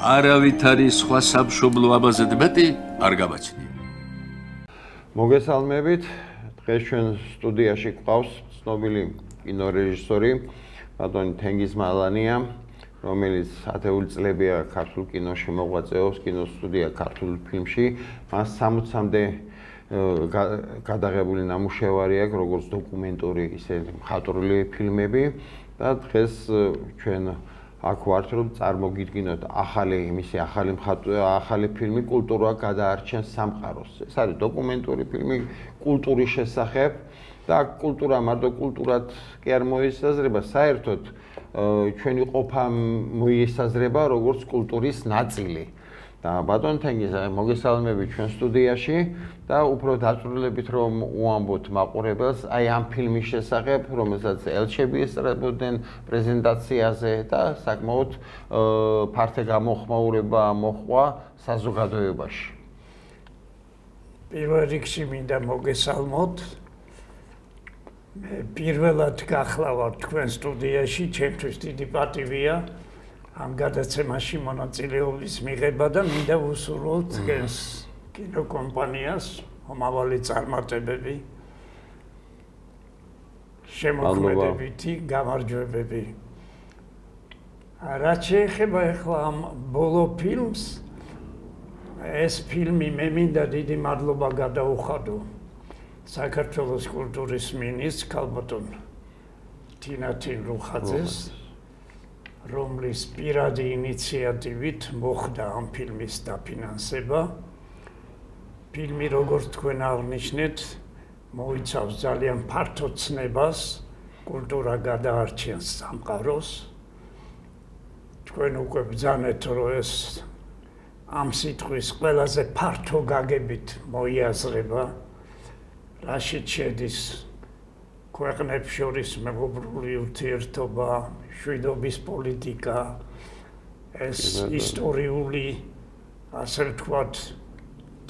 არავითარი სხვა სამშობლო ამაზედ მეტი არ გამაჩნია. მოგესალმებით, დღეს ჩვენ სტუდიაში გვყავს ცნობილი კინორეჟისორი ბატონი თენგიზ მალანია, რომელიც ათეული წლებია ქართულ კინოში მოღვაწეობს, კინოსტუდია ქართულ ფილმში. მას 60-მდე გადაღებული ნამუშევარი აქვს, როგორც დოკუმენტური, ისე მხატვრული ფილმები და დღეს ჩვენ აქ ვართ, რომ წარმოგიდგინოთ ახალი ფილმი კულტურა გადაარჩენს სამყაროს. ეს არის დოკუმენტური ფილმი კულტურის შესახებ და კულტურა მარტო კულტურად კი არ მოისაზრება, საერთოდ ჩვენი ყოფა მოისაზრება როგორც კულტურის ნაწილი. და ბატონ თენგიზ, მოგესალმებით ჩვენ სტუდიაში და უფრო დაწვრილებით რომ უამბოთ მაყურებელს აი ამ ფილმის შესახებ, რომელსაც ელჩები ესწრებოდნენ პრეზენტაციაზე და საკმაოდ ფართე გამოხმაურება მოჰყვა საზოგადოებაში. პირველ რიგში მინდა მოგესალმოთ. მე პირველად გახლავართ თქვენ სტუდიაში, ჩემთვის დიდი პატივია ამ გადაცემაში მონაწილეობის მიღება და მინდა ვუსურვოთ თქვენს კინოკომპანიას მომავალი წარმატებები, შემოქმედებითი გამარჯვებები. რაც შეეხება ახლა ამ ბოლო ფილმს, ეს ფილმი მე მინდა დიდი მადლობა გადაუხადო საქართველოს კულტურის მინისტრს ქალბატონ თინათინ რუხაძეს, რომლის პირადი ინიციატივით მოხდა ამ ფილმის დაფინანსება. ფილმი, როგორც თქვენ აღნიშნეთ, მოიცავს ძალიან ფართო ცნებას, კულტურა გადაარჩენს სამყაროს. თქვენ უკვე ბრძანეთ, რომ ეს ამ სიტყვის ყველაზე ფართო გაგებით მოიაზრება, რაშიც შედის ქვეყნებს შორის მეგობრული ურთიერთობა, შვიდობის პოლიტიკა, ეს ისტორიული, ასე ვთქვათ,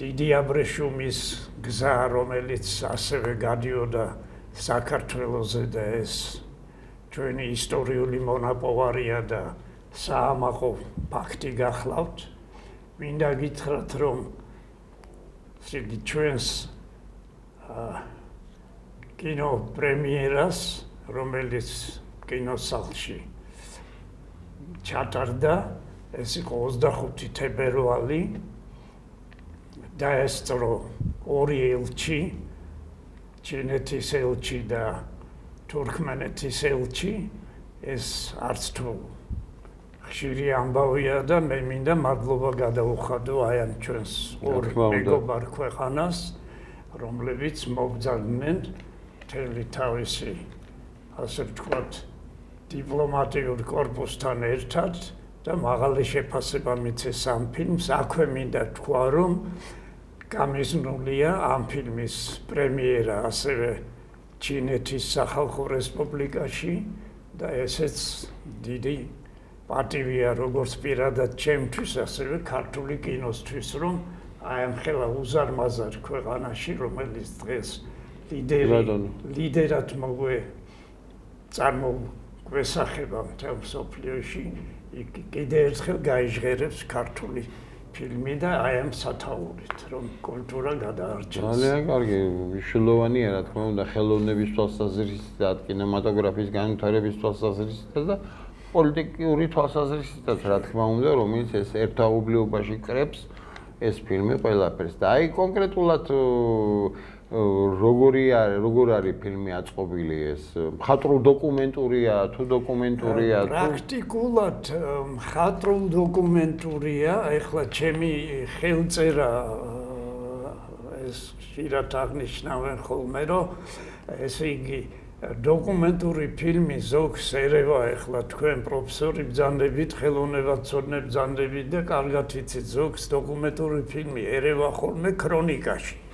დიდი აბრეშუმის გზა, რომელიც ასევე გადიოდა საქართველოზე და ეს ჩვენი ისტორიული მონაპოვარია და საამაყო ფაქტი გახლავთ. მინდა გითხრათ, რომ ჩვენს კინო პრემიერას, რომელიც კინოსალში ჩატარდა, ეს იყო 25 თებერვალი, დაესწრო ორი ელჩი, ჩინეთის ელჩი და თურქმენეთის ელჩი. ეს არც თუ ხშირი ამბავია და მე მინდა მადლობა გადაუხადო აი ამ ჩვენს ორ მეგობარ ქვეყანას, რომლებიც მობრძანდნენ მთელი თავისი, ასე ვთქვათ, დიპლომატიურ კორპუსთან ერთად და მაღალი შეფასება მიცეს ამ ფილმს. აქვე მინდა თქვა, რომ გამიზნულია ამ ფილმის პრემიერა ასევე ჩინეთის სახალხო რესპუბლიკაში და ესეც დიდი პატივია როგორც პირადად ჩემთვის, ასევე ქართული კინოსთვის, რომ აი ამ ხელა უზარმაზარ ქვეყანაში, რომელიც დღეს ლიდერად წარმოგვესახება მთელ მსოფლიოში, კიდე ერთხელ გაიჟღერებს ქართული ფილმი და აი ამ სათაურით, რომ კულტურა გადაარჩენს. ძალიან კარგი, მნიშვნელოვანია, რა თქმა უნდა, ხელოვნების თვალსაზრისითაც, კინემატოგრაფიის განვითარების თვალსაზრისითაც და პოლიტიკური თვალსაზრისითაც, რა თქმა უნდა, რომელიც ეს ერთაუბრიობაში კრებს ეს ფილმი ყველაფერს. და აი კონკრეტულად როგორ არის ფილმი აწყობილი, ეს მხატვრულ დოკუმენტურია თუ დოკუმენტურია? პრაქტიკულად მხატვრულ დოკუმენტურია. ეხლა ჩემი ხელწერა ეს ხშირად აღნიშნავენ ხოლმე, რომ ესე იგი დოკუმენტური ფილმი ზოგს ერევა ეხლა თქვენ პროფესორი ბრძანდებით, ხელოვნებაცოდნე ბრძანდებით და კარგად იცით, ზოგს დოკუმენტური ფილმი ერევა ხოლმე ქრონიკაში.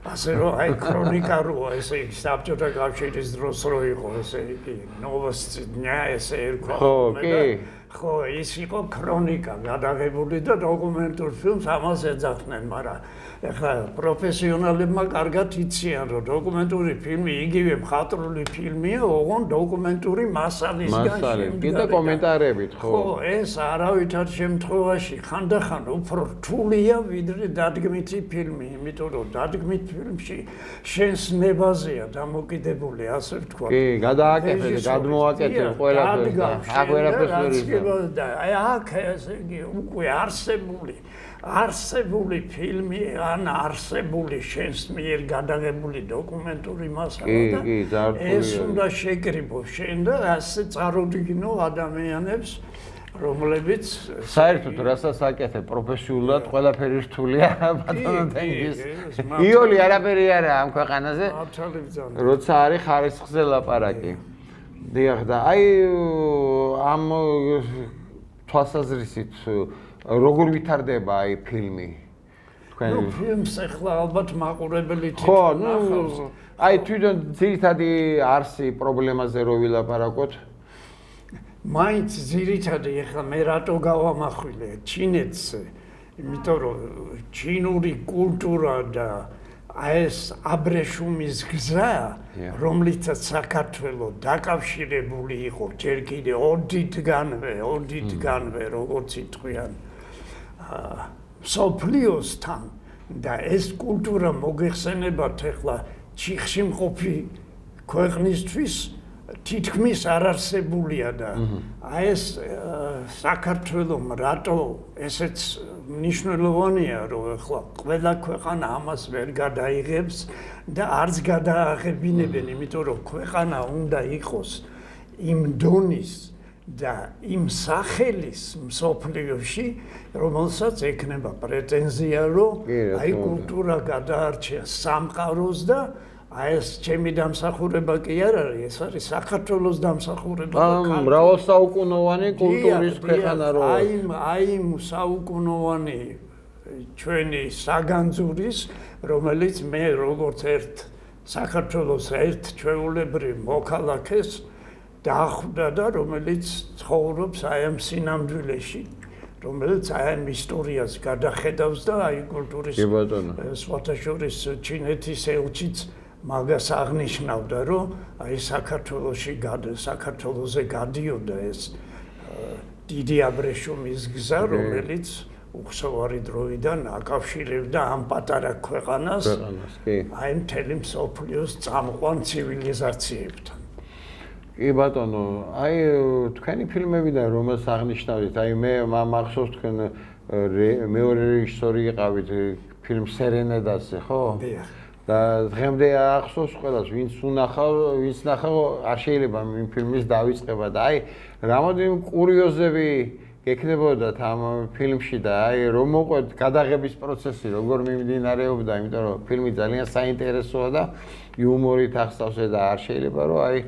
ასე რომ აი ქრონიკა როა, ესე იგი საბჭოთა კავშირის დროს რო იყო, ესე იგი ნოვოსტი დნია, ესე ერქვა. ხო, კი. ხო, ის იყო ქრონიკა გადაღებული და დოკუმენტურ ფილმს ამას ეძახდნენ, მაგრამ ეხლა პროფესიონალებმა კარგად იციან, რომ დოკუმენტური ფილმი იგივე მხატვრული ფილმია, ოღონდ დოკუმენტური მასალისგან შემდგარი. კიდე კომენტარებით, ხო. ხო, ეს არავითარ შემთხვევაში ხანდახან უფრო რთულია ვიდრე დადგმითი ფილმი, იმიტომ რომ დადგმით ფილმში შენს ნებაზეა დამოკიდებული, ასე ვთქვა. კი, გადააკეთე, გადმოაკეთე ყველაფერს და აქ ვერაფერს ვერ იზრდა. და აქ ესე იგი უკვე არსებული ფილმი ან არსებული შენს მიერ გადაღებული დოკუმენტური მასალა და ეს უნდა შეკრიბო შენ და ასე წარუდგინო ადამიანებს რომლებიც საერთოდ რასაც აკეთებ პროფესიულად ყველაფერი რთულია ბატონო თენგის იოლი არაფერი არა ამ ქვეყანაზე როცა არის ხარისხზე ლაპარაკი დიახ და აი ამ თვალსაზრისით როგორ ვითარდება აი ფილმი თქვენ ნუ ფილმს ახლა ალბათ მაყურებელი ხო ნუ აი თვითონ ძირითადი არსი პრობლემაზე რო ვილაპარაკოთ მაინც ძირითადი ახლა მე რატო გავამახვილე ჩინეთზე იმიტომ რომ ჩინური კულტურა და ეს აბრეშუმის გზა რომლითაც საქართველო დაკავშირებული იყო ჯერ კიდე ოდითგანვე როგორც იტყვიან სოფლიოსთან და ეს კულტურა მოგეხსენებათ ახლა ჩიხში მყოფი ქვეყნისთვის თითქმის არ არსებულია და აი ეს საქართველომ რატო ესეც მნიშვნელოვანია რომ ახლა ყველა ქვეყანა ამას ვერ გადაიღებს და არც გადააღებინებენ იმიტომ რომ ქვეყანა უნდა იყოს იმ დონის და იმ სახელის მსოფლიოში რომელსაც ექნება პრეტენზია რომ აი კულტურა გადაარჩია სამყაროს და აი ეს ჩემი დამსახურება კი არ არის, ეს არის საქართველოს დამსახურება. მრავალსაუკუნოვანი კულტურის ქვეყანა რო აი საუკუნოვანი ჩვენი საგანძურის, რომელიც მე როგორც საქართველოს ერთ ჩვეულებრივ მოქალაქეს დახვდა და რომელიც ცხოვრობს აი ამ სინამდვილეში. რომელიც აი ამ ისტორიას გადახედავს და აი კულტურის სხვათა შორის ჩინეთის ელჩიც მაგას აღნიშნავდა, რომ აი საქართველოზე გადიოდა ეს დიდი აბრეშუმის გზა, რომელიც უხსოვარი დროიდან აკავშირებდა ამ პატარა ქვეყანას აი მთელი მსოფლიოს წამყვან ცივილიზაციებთან. კი ბატონო, აი თქვენი ფილმებიდან რომელს აღნიშნავთ, აი მე მახსოვს თქვენ მეორე რეჟისორი იყავით ფილმ სერენედაზე, ხო? დიახ. და დღემდე ახსოვს ყველას, ვინც ნახავ, არ შეიძლება იმ ფილმის დავიწყება და აი რამოდენიმე კურიოზები გექნებოდათ ამ ფილმში და აი რომ მოყვეთ გადაღების პროცესი როგორ მიმდინარეობდა, იმიტომ რომ ფილმი ძალიან საინტერესოა და იუმორით ახსოვს და არ შეიძლება რომ აი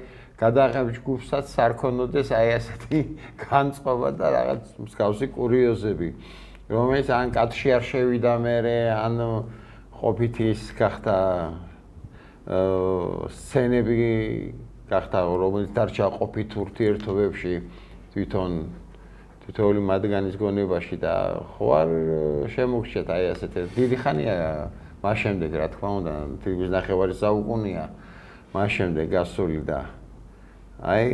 გადაღების ჯგუფსაც სარქონოდეს აი ასეთი განწყობა და რაღაც მსგავსი კურიოზები, რომელიც ან კადრში არ შევიდა მერე, ან ყოფით ის გახდა სცენები გახდა, რომელიც დარჩა ყოფით ურთიერთობებში თითოეული მათგანის გონებაში და ხო არ შემოგჩეთ აი ასეთი დიდი ხანია მას შემდეგ რა თქმა უნდა, თითქმის ნახევარი საუკუნეა მას შემდეგ გასული და აი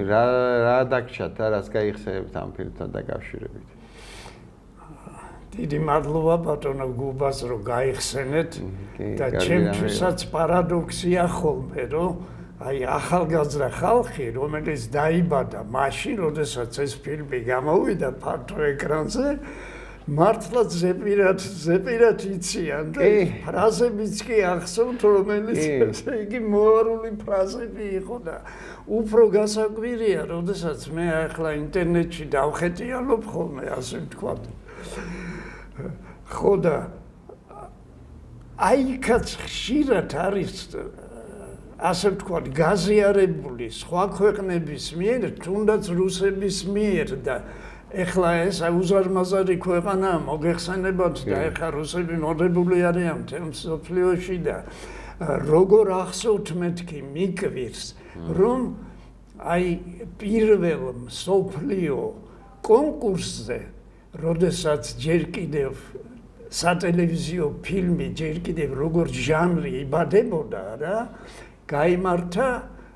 რა დაგჭათ და რას გაიხსენებთ ამ ფილმთან დაკავშირებით? დიდი მადლობა ბატონო გუბას რომ გაიხსენეთ და ჩემთვისაც პარადოქსია ხოლმე რომ აი ახალგაზრდა ხალხი რომელიც დაიბადა მაშინ როდესაც ეს ფილმი გამოვიდა ფართო ეკრანზე მართლა ზეპირად იციან და ფრაზებიც კი ახსოვთ რომელიც ესე იგი მოარული ფრაზები იყო და უფრო გასაკვირია როდესაც მე ახლა ინტერნეტში დავხეტიალობ ხოლმე ასე ვთქვათ ხო და აიქაც ხშირად არის ასე ვთქვათ გაზიარებული სხვა ქვეყნების მიერ თუნდაც რუსების მიერ და ეხლა ეს უზარმაზარი ქვეყანაა მოგეხსენებათ და ეხლა რუსები მოდებული არიან მთელ მსოფლიოში და როგორ ახსოვთ მეთქი მიკვირს რომ აი პირველ მსოფლიო კონკურსზე, როდესაც ჯერ კიდევ სატელევიზიო ფილმი ჯერ კიდევ როგორც ჟანრი იბადებოდა რა, გაიმართა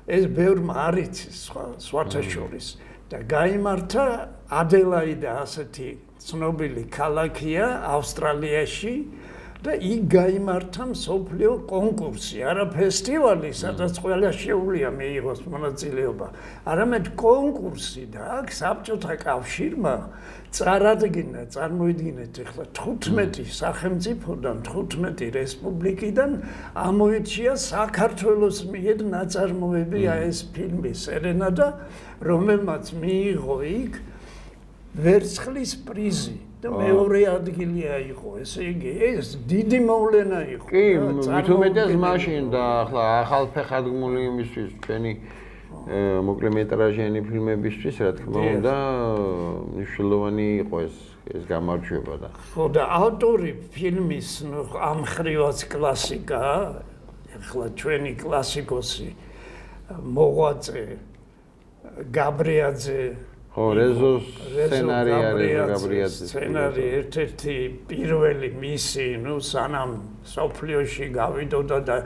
ეს ბევრმა არ იცის სხვათა შორის და გაიმართა ადელაიდა ასეთი ცნობილი ქალაქია ავსტრალიაში და იქ გაიმართა მსოფლიო კონკურსი, არა ფესტივალი, სადაც ყველა შეუძლია მიიღოს მონაწილეობა, არამედ კონკურსი და აქ საბჭოთა კავშირმა წარადგინა, წარმოიდგინეთ ახლა 15 სახელმწიფოდან 15 რესპუბლიკიდან ამოიჩია საქართველოს მიერ ნაწარმოები ეს ფილმი სერენა და რომელმაც მიიღო იქ ვერცხლის პრიზი და მეორე ადგილი აიღო, ესე იგი ეს დიდი მოვლენა იყო. კი, მithumetes მაშინ და ახლა ახალფეხადგმული იმისთვის ჩვენი მოკლემეტრაჟიანი ფილმებისთვის რა თქმა უნდა მნიშვნელოვანი იყო ეს გამარჯვება და ხო და ავტორი ფილმის ამ ხრივაც კლასიკაა, ახლა ჩვენი კლასიკოსი მოღვაწე გაბრიაძე ხო, რეზოს სცენარი არის გაბრიაძის სცენარი ერთ-ერთი პირველი მისი, სანამ სოფლიოში გავიდოდა და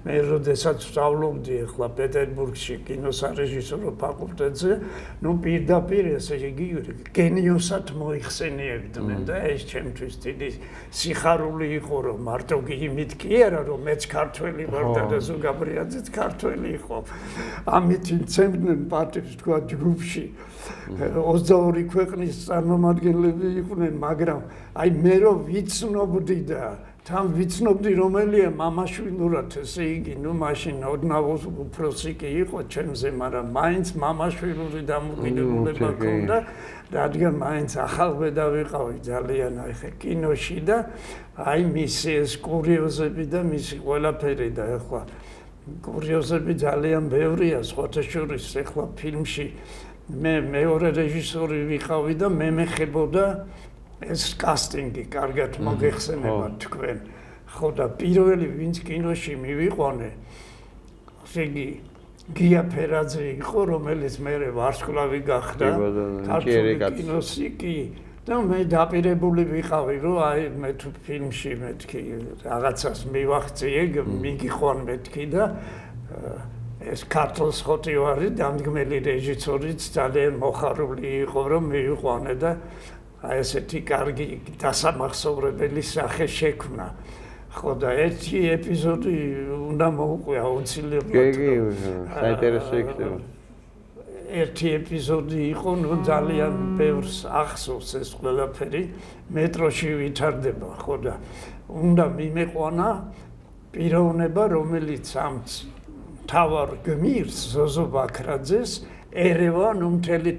მე როდესაც ვსწავლობდი ახლა პეტერბურგში კინოსარეჟისორო ფაკულტეტზე, პირდაპირ ესე იგი გენიოსად მოიხსენიებდნენ და ეს ჩემთვის დიდი სიხარული იყო, რომ მარტო იმით კი არა, რომ მეც ქართველი ვარ და რეზო გაბრიაძეც ქართველი იყო. ამით იცემდნენ პატივს თქვა ჯგუფში 22 ქვეყნის წარმომადგენლები იყვნენ, მაგრამ აი მე რომ ვიცნობდი და თან ვიცნობდი რომელია მამაშვილურად, ესე იგი, მაშინ ოდნავ უფროსი კი იყო ჩემზე, მაგრამ მაინც მამაშვილური დამოკიდებულება ჰქონდა, რადგან მაინც ახალბედა ვიყავი ძალიან ახლა კინოში და აი მისი ეს კურიოზები და მისი ყველაფერი და ახლა კურიოზები ძალიან ბევრია, სხვათა შორის ახლა ფილმში მე მეორე რეჟისორი ვიყავი და მე მეხებოდა ეს კასტინგი, კარგად მოგეხსენებათ თქვენ. ხო და პირველი ვინც კინოში მივიყვანე, ესე იგი გია ფერაძე იყო, რომელიც მერე ვარსკვლავი გახდა, ქართული კინოსი კი და მე დაპირებული ვიყავი, რომ აი მე თუ ფილმში მეთქი რაღაცას მივახციე, მიგიყვან მეთქი და ეს ქართლის ხოტივარი დამდგმელი რეჟისორიც ძალიან მოხარული იყო, რომ მივიყვანე და აი ესეთი კარგი დასამახსოვრებელი სახე შექმნა. ხო და ერთი ეპიზოდი უნდა მოუყვია აუცილებლად. კი, საინტერესო იქნება. ერთი ეპიზოდი იყო, ძალიან ბევრს ახსოვს ეს ყველაფერი, მეტროში ვითარდება, ხო და უნდა მიმეყვანა პიროვნება, რომელიც ამ თავარ გმირს ზოზო ბაქრაძეს ერევა, მთელი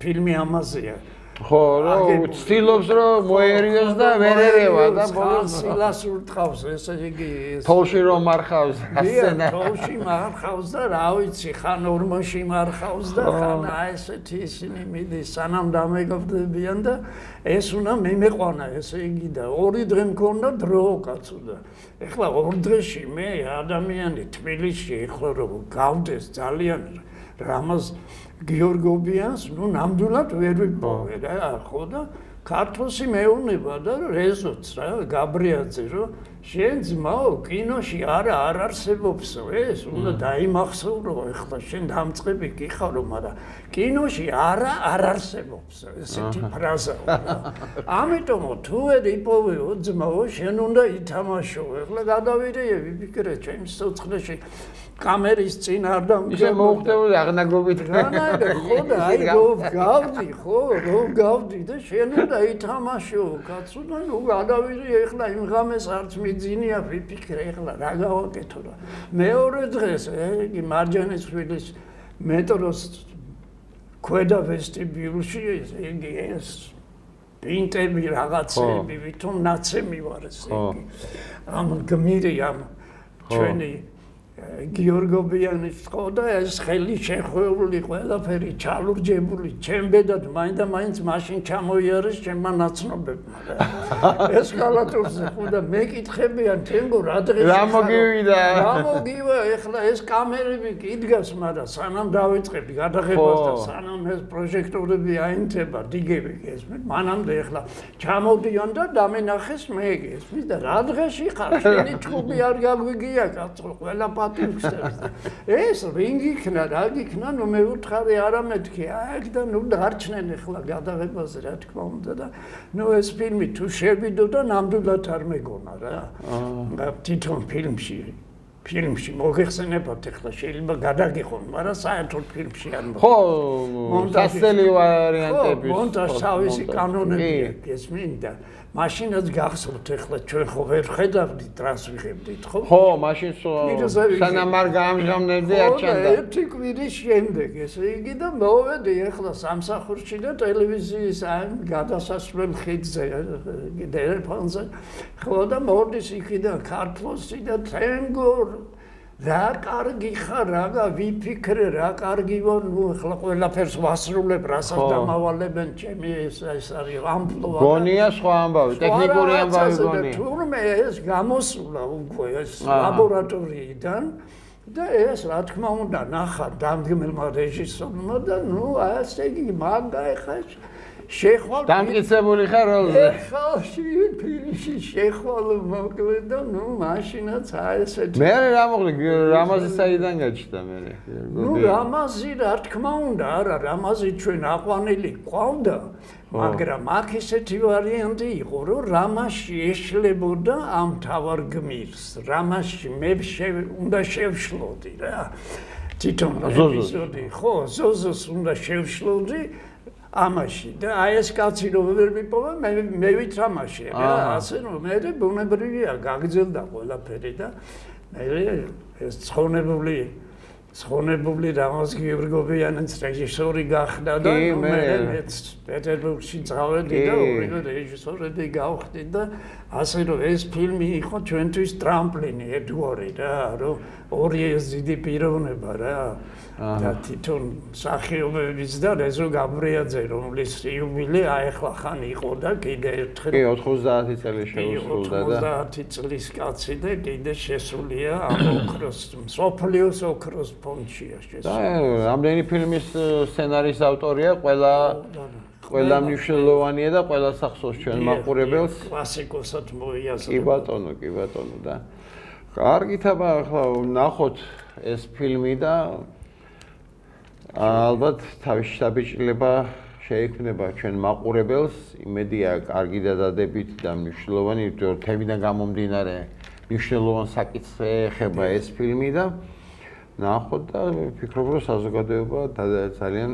ფილმი ამაზეა. ხო, რომ ცდილობს რომ მოერიოს და ვერ ერევა და ბოლოს სილას ურტყავს, ესე იგი თოლში რომ მარხავს ასენა. თოლში მარხავს და რა ვიცი, ხან ორმოში მარხავს და ხან ესეთი ისინი მიდის, სანამ დამეგობრდებიან და ეს უნდა მიმეყვანა, ესე იგი და 2 დღე მქონდა დრო კაცო და ეხლა 2 დღეში მე ადამიანი თბილისში ეხლა რომ გავდეს ძალიან რამაზ გიორგობიანს, ნამდვილად ვერ ვიპოვე რა, ხო და ქართლში მეუნება და რეზოც რა, გაბრიაძე, რომ შენ ძმაო, კინოში არ არსებობსო ეს, უნდა დაიმახსოვრო, ეხლა შენ დამწყები კი ხარო, მაგრამ კინოში არ არსებობსო, ესეთი ფრაზაა რა. ამიტომ თუ ვერ იპოვეო ძმაო, შენ უნდა ითამაშო, ეხლა გადავიდე, ვიფიქრე ჩემს სოცხლეში კამერის წინ არ დამგებო. ისე მოუხდებოდი აღნაგობით. რანაირად ხო და აი რომ გავდი და შენ უნდა ითამაშო, კაცო და გადავიდე ეხლა იმ ღამეს არც მიძინია ვიფიქრე ეხლა რა გავაკეთო და მეორე დღეს იგი მარჯანისხვილის მეტროს ქვედა ვესტიბიულში იგი ეს პინტები რაღაცები ვითომ ნაცემი ვარ ესე იგი ამ გმირი ამ ჩვენი გიორგობიანის ხო და ეს ხელი შეხვეული ყველაფერი ჩალურჯებული ჩემ ბედად მაინც მაშინ ჩამოიარეს ჩემმა ნაცნობებმა რა ეს კალათურზე ხო და მეკითხებიან თენგო რა დღეს რა მოგივიდა რა მოგივა ეხლა ეს კამერები კიდგას მაგრამ სანამ დავიწყებდი გადაღებას და სანამ ეს პროჟექტორები აინთება დგები ესმით მანამდე ეხლა ჩამოდიან და დამენახეს მე ესმით და რა დღეში ხარ შენი ჩხუბი არ გაგვიგია კაცო ყველა ეს რინგი იქნა რა იქნა ნუ მე უთხარი არა მეთქი აქ და ნუ დარჩნენ ახლა გადაღებაზე რა თქმა უნდა და ნუ ეს ფილმი თუ შევიდო და ნამდვილად არ მეგონა რა თვითონ ფილმში მოგეხსენებათ ახლა შეიძლება გადაგიხონ მაგრამ საერთოდ ფილმში არ ხო სასწელი ვარიანტები მონტაჟ თავისი კანონები აქვს მინდა მაშინაც გახსოვთ ახლა ჩვენ ხო ვერ ხედავდით რას ვიღებდით ხო? ხო, მაშინ სანამ არ გაამჟღავნებდი არ ჩანდა. ერთი კვირის შემდეგ ესე იგი და მოვედი ახლა სამსახურში და ტელევიზიის გადასასვლელ ხიდზე ტელეფონზე ხო და მოვდის იქიდან ქართლოსი და თენგო რა კარგი ხარ რა ვიფიქრე რა კარგი ვარ ნუ ახლა ყველაფერს ვასრულებ რასაც დამავალებენ ჩემი ეს არის ამპლუა გონია სხვა ამბავი ტექნიკური ამბავი გონია თურმე ეს გამოსულა უკვე ეს ლაბორატორიიდან და ეს რა თქმა უნდა ნახა დამდგმელმა რეჟისორმა და ნუ ასე იგი მაგაიხა შეხვალ დამტკიცებული ხარ როლზე ხალხი ფილმში შეხვალ მოკლედ და ნუ მაშინაც ესეთი მე რა მოხდა რამაზი საიდან გაჩნდა მე ნუ რამაზი რა თქმა უნდა არა რამაზი ჩვენ აყვანილი ყავდა მაგრამ აქ ესეთი ვარიანტი იყო რომ რამაში ეშლებოდა ამ თავარ გმირს რამაში მე უნდა შევშლოდი რა თვითონ ეპიზოდი ხო ზოზოს უნდა შევშლოდი ამაში და აი ეს კაცი რომ ვერ მიპოვა მე ვითამაშე რა ასე რომ მე ბუნებრივია გაგძელდა ყველაფერი და მე ეს ცხონებული რამაზ გიორგობიანის რეჟისორი გახდა და მეც პეტერბურგში წავედი და ორივე რეჟისორები გავხდი და ასე რომ ეს ფილმი იყო ჩვენთვის ტრამპლინი ერთგვარი რა რომ ორი ეს დიდი პიროვნება რა და თვითონ მსახიობების და რეზო გაბრიაძე რომლის იუბილე აეხლა ხან იყო და კიდე ერთხელ კი 90 წელი შეუსრულდა და 90 წლის კაცი და კიდე შესულია ამ ოქროს მსოფლიოს ოქროს ფონდშია შესული და რამდენი ფილმის სცენარის ავტორია ყველა მნიშვნელოვანია და ყველა სახსოვს ჩვენ მაყურებელს კლასიკოსად მოიაზრება კი ბატონო და კარგით აბა ახლა ნახოთ ეს ფილმი და ალბათ თავის დაბეჭდილება შეექმნება ჩვენ მაყურებელს იმედია კარგი დადებით და მნიშვნელოვანი თემიდან გამომდინარე მნიშვნელოვან საკითხს ეხება ეს ფილმი და ნახოთ და ვფიქრობ რომ საზოგადოება ძალიან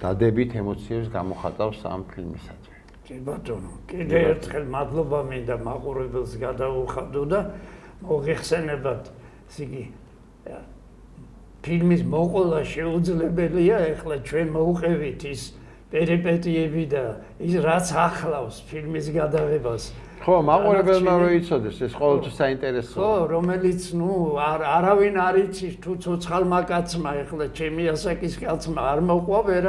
დადებით ემოციებს გამოხატავს ამ ფილმისადმი. კი ბატონო, კიდე ერთხელ მადლობა მინდა მაყურებელს გადაუხადო და მოგეხსენებათ იგი ფილმის მოყოლა შეუძლებელია ეხლა ჩვენ მოუყევით ის პერიპეტიები და ის რაც ახლავს ფილმის გადაღებას ხო მაყურებელმა რო იცოდეს ეს ყოველთვის საინტერესოა ხო რომელიც ნუ არავინ არ იცის თუ ცოცხალმა კაცმა ეხლა ჩემი ასაკის კაცმა არ მოყვა ვერ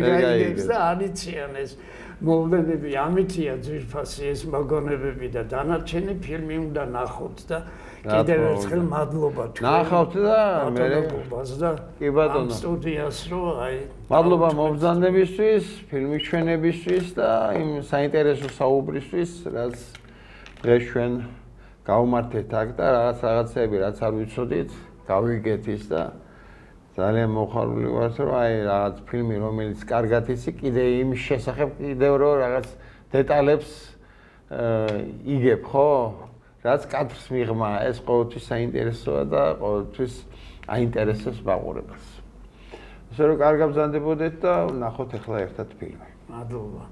გაიგებს და არ იციან ეს მოვლენები ამითია ძვირფასი ეს მოგონებები და დანარჩენი ფილმი უნდა ნახოთ და კიდევ ერთხელ მადლობა თქვენ ნახავთ და მე კი ბატონო სტუდიას რო აი მადლობა მომბრძანებისთვის ფილმის ჩვენებისთვის და იმ საინტერესო საუბრისთვის რაც დღეს ჩვენ გავმართეთ აქ და რაღაცები რაც არ ვიცოდით გავიგეთ ის და ძალიან მოხარული ვართ რომ აი რაღაც ფილმი რომელიც კარგად იცი კიდე იმის შესახებ კიდევ რო რაღაც დეტალებს იგებ ხო რაც კადრს მიღმა ეს ყოველთვის საინტერესოა და ყოველთვის აინტერესებს მაყურებელს. ასე რომ კარგად ბრძანდებოდეთ და ნახოთ ახლა ერთად ფილმი. მადლობა.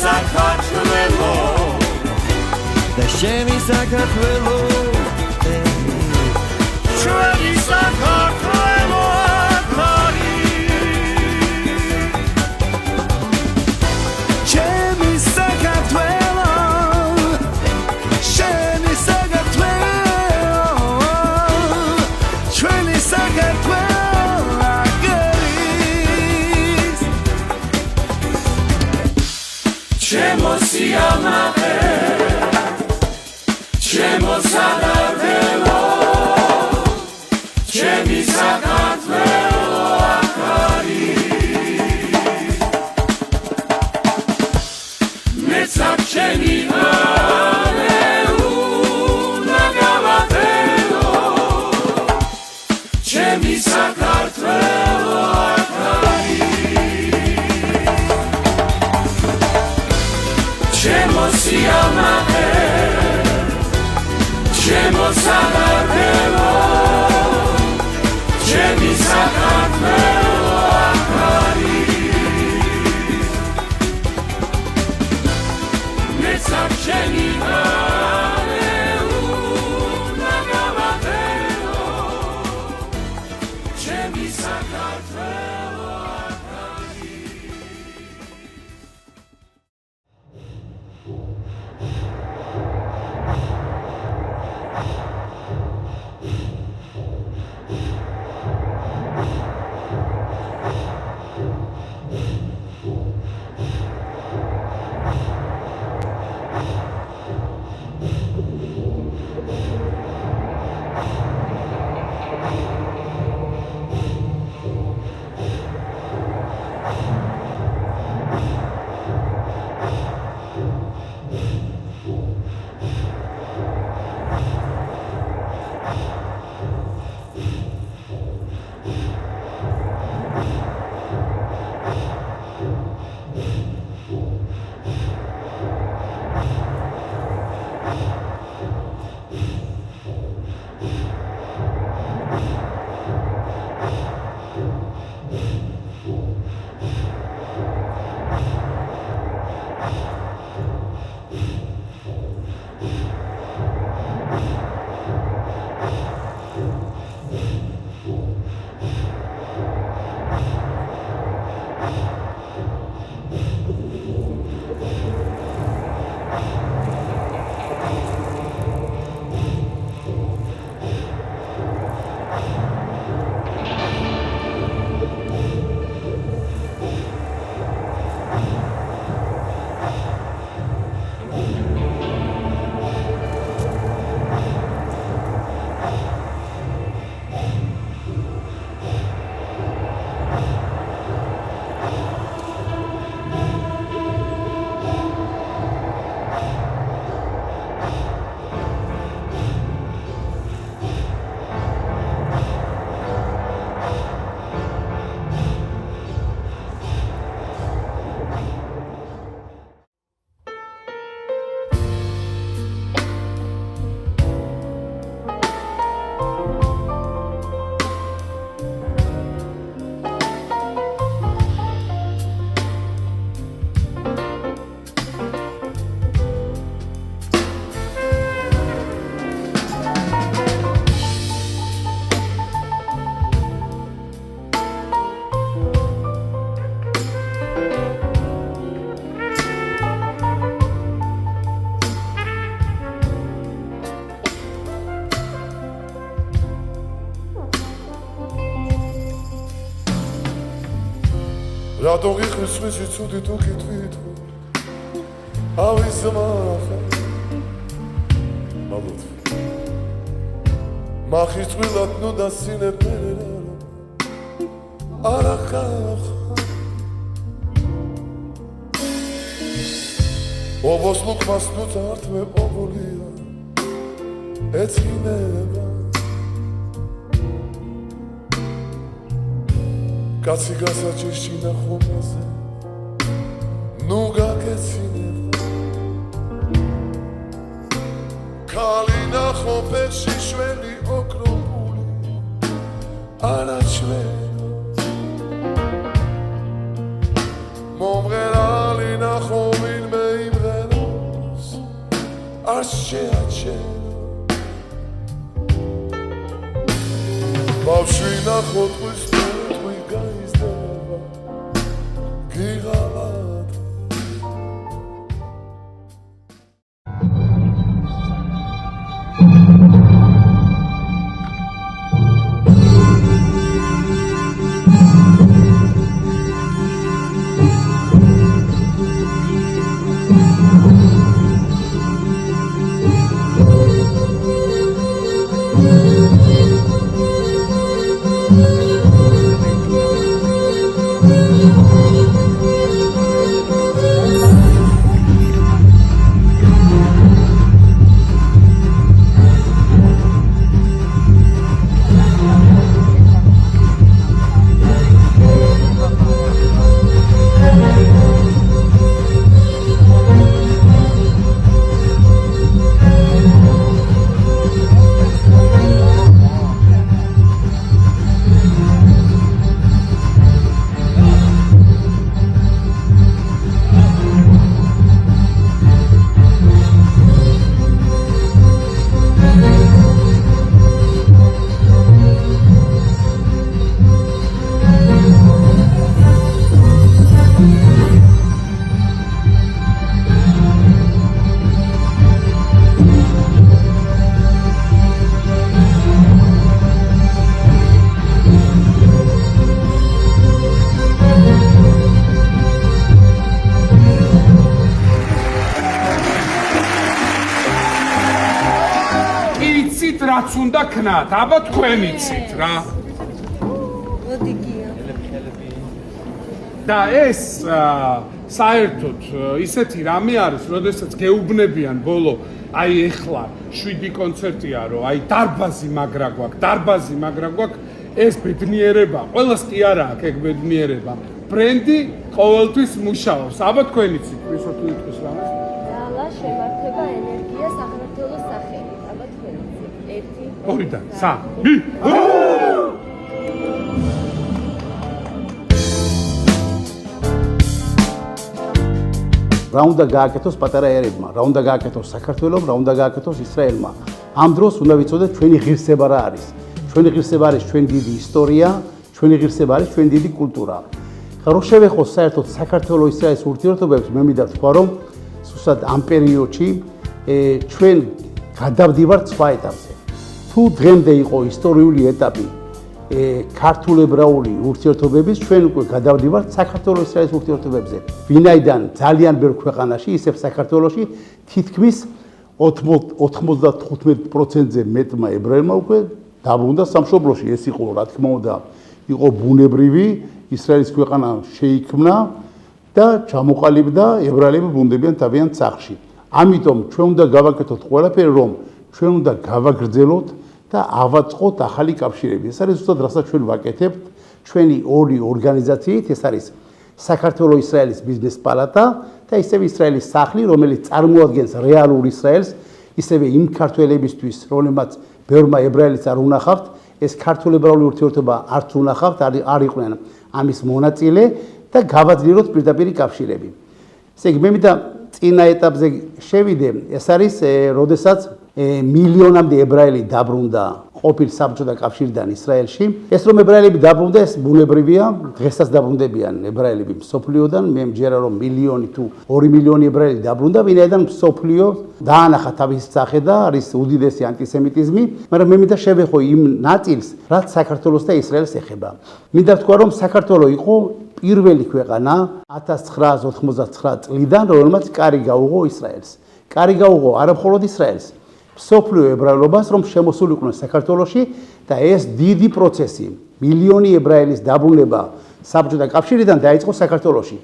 Sakartvelо ჩემი საქართველო ჩვენი საქართველო ჩემი საქართველო შენი საქართველო ჩვენი საქართველო აგერის ჩემო სიამაყე ჩემო სადარდელო ჩემი საქართველო აგერის მეცად ჩემი ალეუნა გავატელო ჩემი საქართველო ჩემო სიამაყე ჩემო სადარდელო ჩემი საქართველო აგერის მეცად ჩემი ალეუნა გავატელო ჩემი საქართველო რატო გიხრის ვიზი ცუდი თუ კითხვით ავიზმახა მალოთ მახის წყვილად ნუ დასინებერა არახახ ობოს ლუკმას ნუ წართვე ობოლია ეცინება კაცი გასაჭირშინა ხომაზე ნუ გაგეცინება ქალი ნახო ფეხში შვენი ოქროპული არაჩვენო მომღერალი ნახო ვინმე იმღეროს არ მას შეაჩერა ბავშვი ნახო ტყვის ტყვი გაიზრდება გიღალად რაც უნდა ქნათ, აბა თქვენ იცით რა. ოდიგია. და ეს საერთოდ ისეთი რამე არის, როდესაც გეუბნებიან ბოლო, აი ეხლა 7 კონცერტია, რომ აი დარბაზი მაგრა გვაქვს, ეს ბედნიერება, ყველას კი არა აქ ეგ ბედნიერება. ბრენდი ყოველთვის მუშაობს. აბა თქვენ იცით, ვისო თუ იტყვის რამე? ძალა, შემართება, ენერგია, საქართველოს სახელი. აბა თქვენ იცით. 1 2 და 3. რა უნდა გააკეთოს პატარა ერებმა, რა უნდა გააკეთოს საქართველოს, რა უნდა გააკეთოს ისრაელმა. ამ დროს უნდა ვიცოდეთ ჩვენი ღირსება რა არის. ჩვენი ღირსება არის ჩვენი დიდი ისტორია, ჩვენი ღირსება არის ჩვენი დიდი კულტურა. ხა რო შევეხოს საერთოდ საქართველოს ისრაელის ურთიერთობებს, მე მინდა ვთქვა, რომ სუსტად ამ პერიოდში ჩვენ გადავდივართ სხვა ეტაპზე. თუ დღემდე იყო ისტორიული ეტაპი ქართულ-ებრაული ურთიერთობების, ჩვენ უკვე გადავდივართ საქართველოს ისრაელის ურთიერთობებზე. ვინაიდან ძალიან ბევრ ქვეყანაში, ისევ საქართველოში, თითქმის 95%-ზე მეტმა ებრაელმა უკვე დაბრუნდა სამშობლოში. ეს იყო, რა თქმა უნდა, იყო ბუნებრივი, ისრაელის ქვეყანა შეიქმნა და ჩამოყალიბდა, ებრაელები ბრუნდებიან თავიანთ სახლში. ამიტომ ჩვენ უნდა გავაკეთოთ ყველაფერი, რომ ჩვენ უნდა გავაგრძელოთ და ავაწყოთ ახალი კავშირები. ეს არის ზუსტად რასაც ჩვენ ვაკეთებთ ჩვენი ორი ორგანიზაციით, ეს არის საქართველოს ისრაელის ბიზნეს პალატა და ისევე ისრაელის სახლი, რომელიც წარმოადგენს რეალურ ისრაელს, ისევე იმ ქართველებისთვის, რომლებმაც ბევრმა ებრაელიც არ უნახავთ, ეს ქართულ-ებრაული ურთიერთობა არც უნახავთ, არ იყვნენ ამის მონაწილე და გავაძლიეროთ პირდაპირ კავშირები. ესე იგი, მე მინდა წინა ეტაპზე შევიდე, ეს არის, როდესაც მილიონამდე ებრაელი დაბრუნდა ყოფილ საბჭოთა კავშირიდან ისრაელში. ეს რომ ებრაელები დაბრუნდა, ეს ბუნებრივია, დღესაც დაბრუნდებიან ებრაელები მსოფლიოდან. მე მჯერა რომ მილიონი თუ 2 მილიონი ებრაელი დაბრუნდა, ვინაიდან მსოფლიო დაანახა თავის სახე და არის უდიდესი ანტისემიტიზმი, მაგრამ მე მინდა შევეხო იმ ნაწილს, რაც საქართველოს და ისრაელს ეხება. მინდა ვთქვა, რომ საქართველო იყო პირველი ქვეყანა 1989 წლიდან, რომელმაც კარი გაუღო ისრაელს. კარი გაუღო არა მხოლოდ ისრაელს, მსოფლიო ებრაელობას, რომ შემოსულიყვნენ საქართველოში და ეს დიდი პროცესი, მილიონი ებრაელის დაბრუნება საბჭოთა კავშირიდან დაიწყო საქართველოში.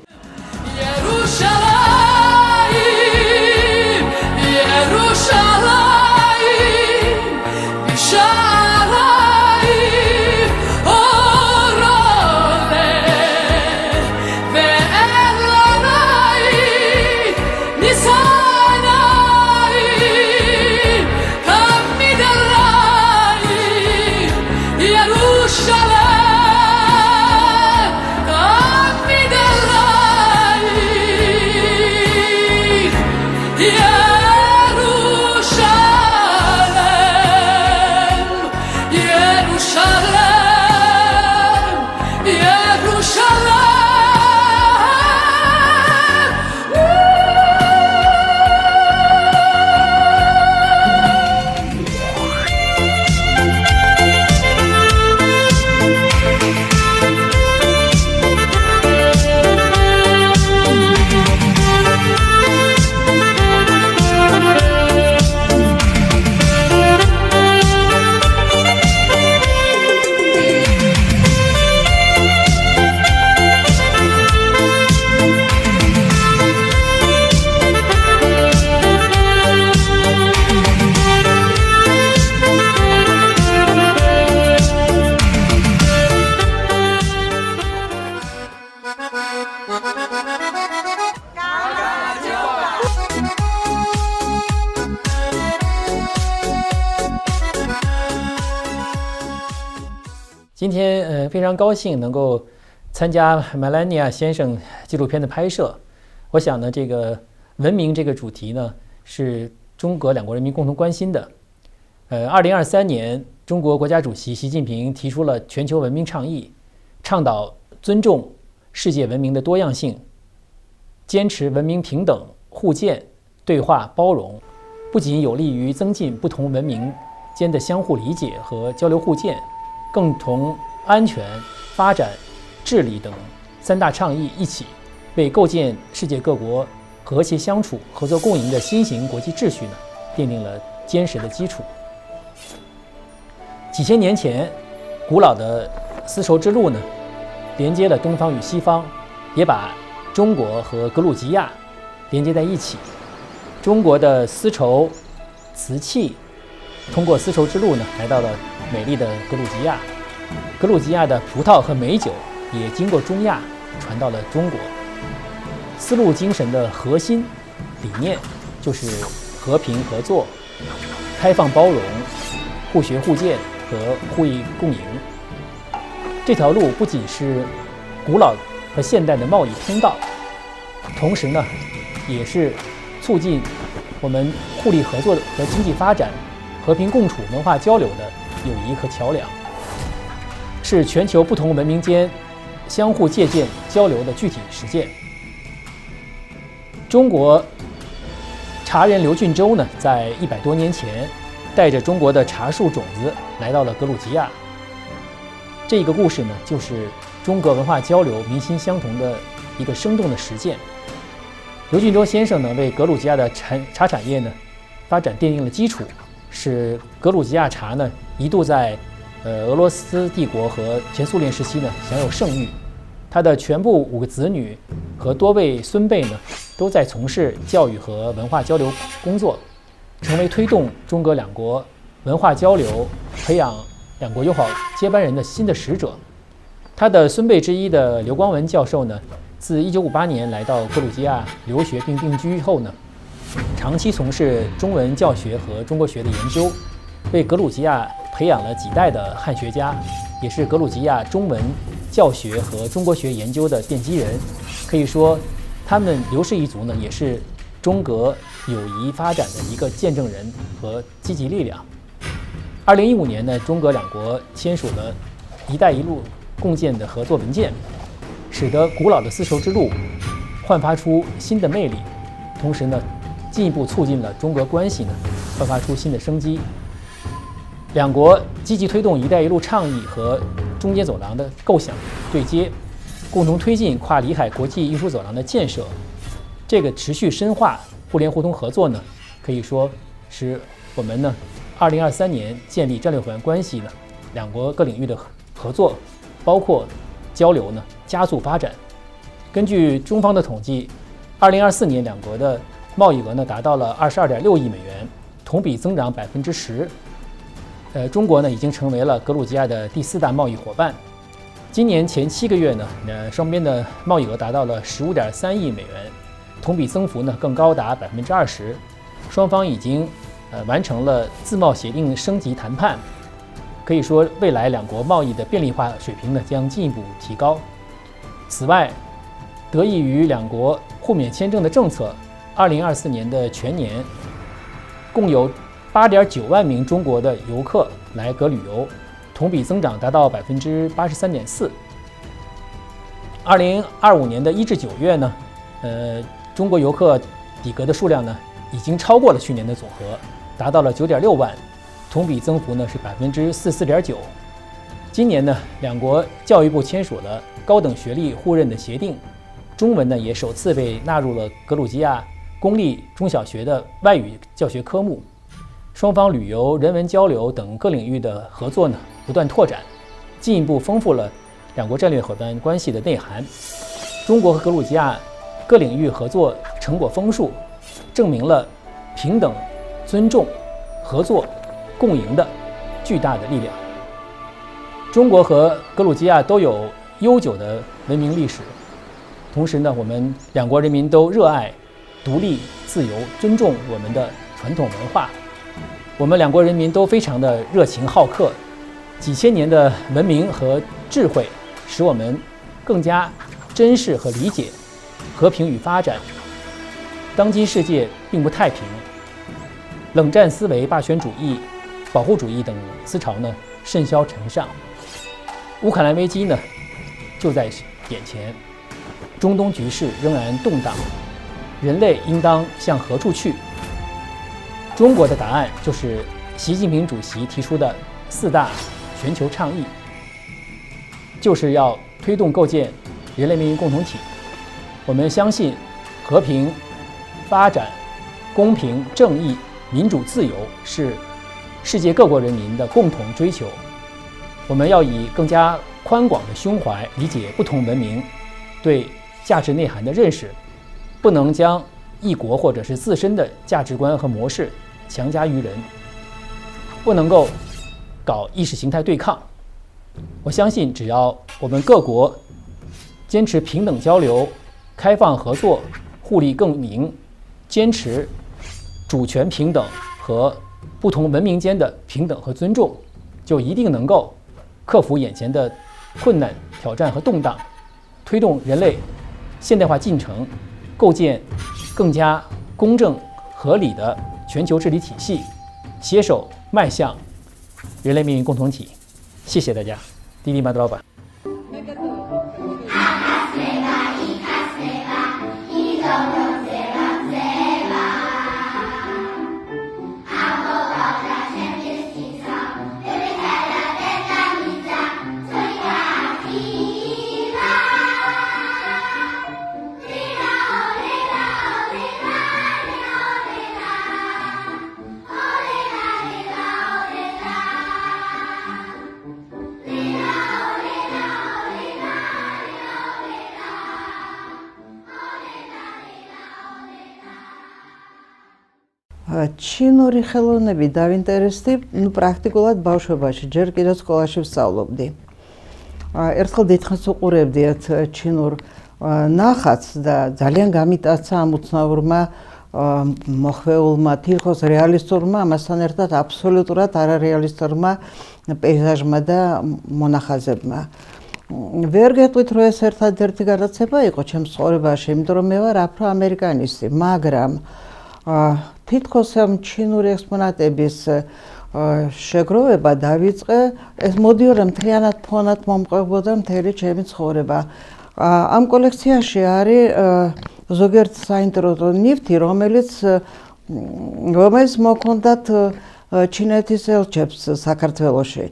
今天非常高兴能够参加马兰尼亚先生纪录片的拍摄。我想呢，这个文明这个主题呢，是中俄两国人民共同关心的。2023年，中国国家主席习近平提出了全球文明倡议，倡导尊重世界文明的多样性，坚持文明平等、互鉴、对话、包容，不仅有利于增进不同文明间的相互理解和交流互鉴，更同安全、发展、治理等三大倡议一起，为构建世界各国和谐相处、合作共赢的新型国际秩序呢，奠定了坚实的基础。几千年前，古老的丝绸之路呢，连接了东方与西方，也把中国和格鲁吉亚连接在一起。中国的丝绸、瓷器通过丝绸之路呢，来到了美丽的格鲁吉亚。格鲁吉亚的葡萄和美酒也经过中亚传到了中国。丝路精神的核心理念就是和平合作、开放包容、互学互鉴和互益共赢。这条路不仅是古老和现代的贸易通道，同时呢，也是促进我们互利合作和经济发展、和平共处、文化交流的友谊和桥梁，是全球不同文明间相互借鉴交流的具体实践。中国茶人刘俊洲呢，在100多年前带着中国的茶树种子来到了格鲁吉亚。这个故事呢，就是中国文化交流、民心相通的一个生动的实践。刘俊洲先生呢，为格鲁吉亚的茶产业呢发展奠定了基础，使格鲁吉亚茶呢一度在俄罗斯帝国和前苏联时期呢享有盛誉。他的全部5个子女和多位孙辈呢，都在从事教育和文化交流工作，成为推动中俄两国文化交流、培养两国友好接班人的新的使者。他的孙辈之一的刘光文教授呢，自1958年来到格鲁吉亚留学并定居后呢，长期从事中文教学和中国学的研究，为格鲁吉亚培养了几代的汉学家，也是格鲁吉亚中文教学和中国学研究的奠基人。可以说，他们刘氏一族呢，也是中俄友谊发展的一个见证人和积极力量。2015年呢，中俄两国签署了“一带一路”共建的合作文件，使得古老的丝绸之路焕发出新的魅力，同时呢，进一步促进了中俄关系呢焕发出新的生机。两国积极推动“一带一路”倡议和中间走廊的构想对接，共同推进跨里海国际运输走廊的建设。这个持续深化互联互通合作呢，可以说是我们呢2023年建立战略伙伴关系呢，两国各领域的合作，包括交流呢加速发展。根据中方的统计，2024年两国的贸易额呢达到了22.6亿美元，同比增长10%。中国呢已经成为了格鲁吉亚的第4大贸易伙伴。今年前7个月呢，双边的贸易额达到了15.3亿美元，同比增幅呢更高达20%。双方已经完成了自贸协定升级谈判，可以说未来两国贸易的便利化水平呢将进一步提高。此外，得益于两国互免签证的政策，2024年的全年共有8.9万名中国的游客来格旅游，同比增长达到83.4%。2025年的1至9月呢，中国游客抵格的数量呢已经超过了去年的总和，达到了9.6万，同比增幅呢是44.9%。今年呢，两国教育部签署了高等学历互认的协定，中文呢也首次被纳入了格鲁吉亚公立中小学的外语教学科目。双方旅游、人文交流等各领域的合作呢不断拓展，进一步丰富了两国战略伙伴关系的内涵。中国和格鲁吉亚各领域合作成果丰硕，证明了平等、尊重、合作、共赢的巨大的力量。中国和格鲁吉亚都有悠久的文明历史，同时呢，我们两国人民都热爱独立、自由，尊重我们的传统文化。我们两国人民都非常的热情好客，几千年的文明和智慧，使我们更加珍视和理解和平与发展。当今世界并不太平，冷战思维、霸权主义、保护主义等思潮呢甚嚣尘上。乌克兰危机呢就在眼前，中东局势仍然动荡，人类应当向何处去？中国的答案就是习近平主席提出的4大全球倡议，就是要推动构建人类命运共同体。我们相信和平、发展、公平、正义、民主、自由是世界各国人民的共同追求。我们要以更加宽广的胸怀理解不同文明对价值内涵的认识，不能将一国或者是自身的价值观和模式强加于人，不能够搞意识形态对抗。我相信，只要我们各国坚持平等交流、开放合作、互利共赢，坚持主权平等和不同文明间的平等和尊重，就一定能够克服眼前的困难、挑战和动荡，推动人类现代化进程，构建更加公正合理的全球治理体系，携手迈向人类命运共同体。谢谢大家，滴滴马的老板。ჩინური ხელოვნები დავინტერესდი, პრაქტიკულად ბავშვობაში, ჯერ კიდევ სკოლაში ვსწავლობდი. ერთხელ დიდხანს უყურებდიათ ჩინურ ნახატს და ძალიან გამიტაცა ამ უცნაურმა მოხვეულმა, თითქოს რეალისტურმა, ამასთან ერთად აბსოლუტურად არარეალისტურმა პეიზაჟმა და მონახაზებმა. ვერ გეტყვით, რომ ეს ერთადერთი გადაცემა იყო ჩემს ცხოვრებაში, იმიტომ რომ მე ვარ აფრო-ამერიკანისტი, მაგრამ თითქოს ამ ჩინური ექსპონატების შეგროვება დავიწყე, ეს მოდიორა მთლიანად ფონად მომყვებოდა მთელი ჩემი ცხოვრება. ამ კოლექციაში არის ზოგიერთ საინტერესო ნივთი, რომელიც მოქონდათ ჩინეთის ელჩებს საქართველოში.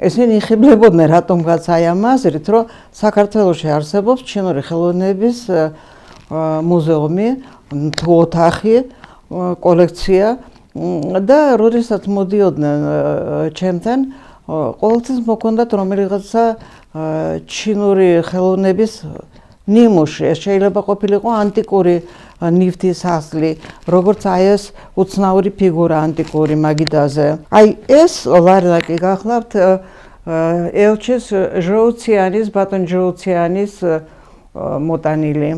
ესენი იხიბლებოდნენ რატომღაც აი ამ აზრით, რომ საქართველოში არსებობს ჩინური ხელოვნების მუზეუმი, თუ ოთახი, კოლექცია და როდესაც მოდიოდნენ ჩემთან, ყოველთვის მოქონდათ რომელიღაცა ჩინური ხელოვნების ნიმუში. ეს შეიძლება ყოფილიყო ანტიკური ნივთის ასლი, როგორც აი ეს უცნაური ფიგურა ანტიკური მაგიდაზე. აი ეს ლარნაკი გახლავთ ელჩის ჟოუციანის, ბატონ ჟოუციანის მოტანილი.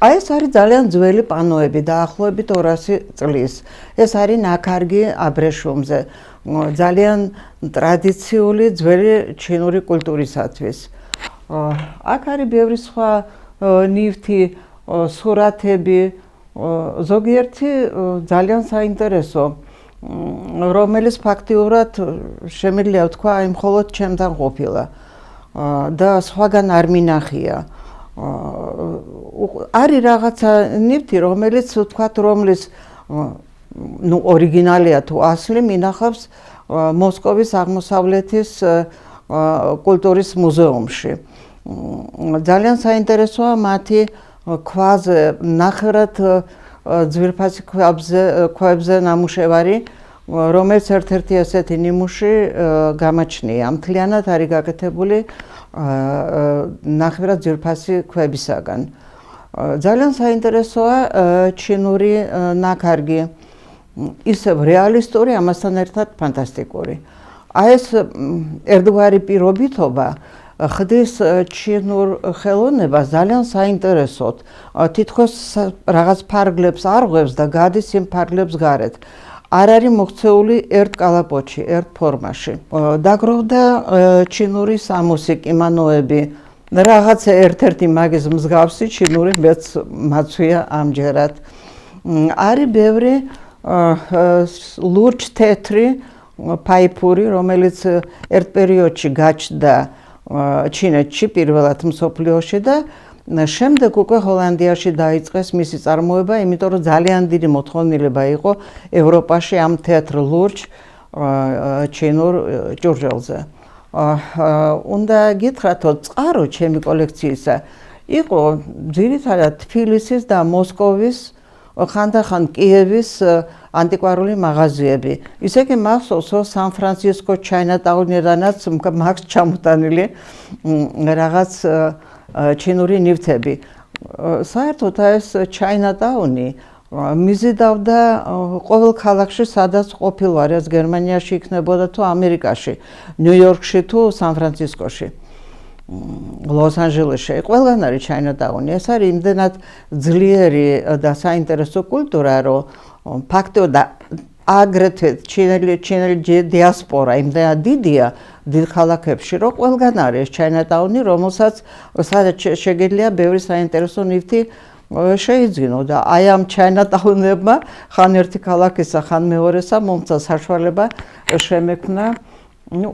აი ეს არის ძალიან ძველი პანოები, დაახლოებით 200 წლის. ეს არის ნაქარგი აბრეშუმზე, ძალიან ტრადიციული ძველი ჩინური კულტურისათვის. აქ არის ბევრი სხვა ნივთი, სურათები, ზოგიერთი ძალიან საინტერესო, რომელიც ფაქტიურად შემიძლია ვთქვა, აი მხოლოდ ჩემთან ყოფილა და სხვაგან არ მინახია. არის რაღაცა ნივთი, რომელიც ვთქვათ, რომლის ორიგინალია თუ ასლი მინახავს მოსკოვის აღმოსავლეთის კულტურის მუზეუმში. ძალიან საინტერესოა მათი ქვაზე, ნახევრად ძვირფასი ქვებზე ნამუშევარი, რომელიც ერთ-ერთი ესეთი ნიმუში გამაჩნია. მთლიანად არის გაკეთებული ნახევრად ძვირფასი ქვებისაგან. ძალიან საინტერესოა ჩინური ნაქარგი, ისევ რეალისტური, ამასთან ერთად ფანტასტიკური. აი ეს ერთგვარი პირობითობა ხდის ჩინურ ხელოვნებას ძალიან საინტერესოდ. თითქოს რაღაც ფარგლებს არღვევს და გადის იმ ფარგლებს გარეთ. არ არის მოქცეული ერთ კალაპოტში, ერთ ფორმაში. დაგროვდა ჩინური სამოსი კიმანოები, რაღაცა ერთ-ერთი მაგის მსგავსი ჩინური მეც მაცვია ამჯერად. არის ბევრი ლურჯ თეთრი ფაიფური, რომელიც ერთ პერიოდში გაჩნდა ჩინეთში, პირველად მსოფლიოში და შემდეგ უკვე ჰოლანდიაში დაიწყეს მისი წარმოება, იმიტომ რომ ძალიან დიდი მოთხოვნილება იყო ევროპაში ამ თეთრ ლურჯ ჩინურ ჭურჭელზე. უნდა გითხრათო, წყარო ჩემი კოლექციისა იყო ძირითადად თბილისის და მოსკოვის, ხანდახან კიევის ანტიკვარული მაღაზიები. ისე კი მახსოვს, რომ სან-ფრანცისკო ჩაინატაუნიდანაც მაქვს ჩამოტანილი რაღაც ჩინური ნივთები. საერთოდ ეს ჩაინატაუნი მიზიდავდა ყოველ ქალაქში, სადაც ყოფილვარ, ეს გერმანიაში იქნებოდა თუ ამერიკაში, ნიუ-იორკში თუ სან-ფრანცისკოში, ლოს-ანჯელესში. ყველგან არის ჩაინატაუნი. ეს არის იმდენად ძლიერი და საინტერესო კულტურა, რომ ფაქტობრივად აგრეთვე ჩინელი დიასპორა იმდენად დიდია დიდ ქალაქებში, რომ ყველგან არის ჩაინატაუნი, რომელსაც სადაც შეგიძლია ბევრი საინტერესო ნივთი შეიძინო და აი ამ ჩაინატაუნებმა ხან ერთი ქალაქისა, ხან მეორესა მომცა საშუალება შემექმნა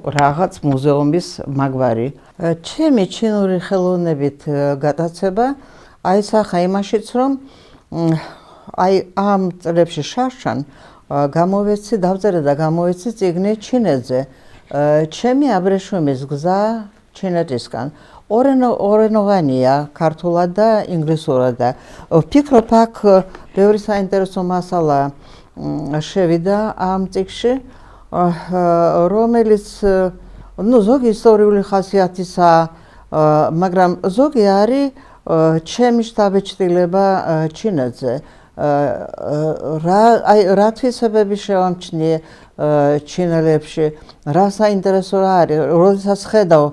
რაღაც მუზეუმის მაგვარი. ჩემი ჩინური ხელოვნებით გატაცება აისახა იმაშიც, რომ აი ამ წლებში შარშან დავწერე და გამოვეცი წიგნი ჩინეთზე. ჩემი აბრეშუმის გზა ჩინეთისგან. ორენოვანია, ქართულად და ინგლისურად და ვფიქრობ, აქ ბევრი საინტერესო მასალა შევიდა ამ წიგნში, რომელიც ზოგი ისტორიული ხასიათისაა, მაგრამ ზოგი არის ჩემი შთაბეჭდილება ჩინეთზე. რა თვისებები შევამჩნიე ჩინელებში, რა საინტერესო რა არის, როდესაც ხედავ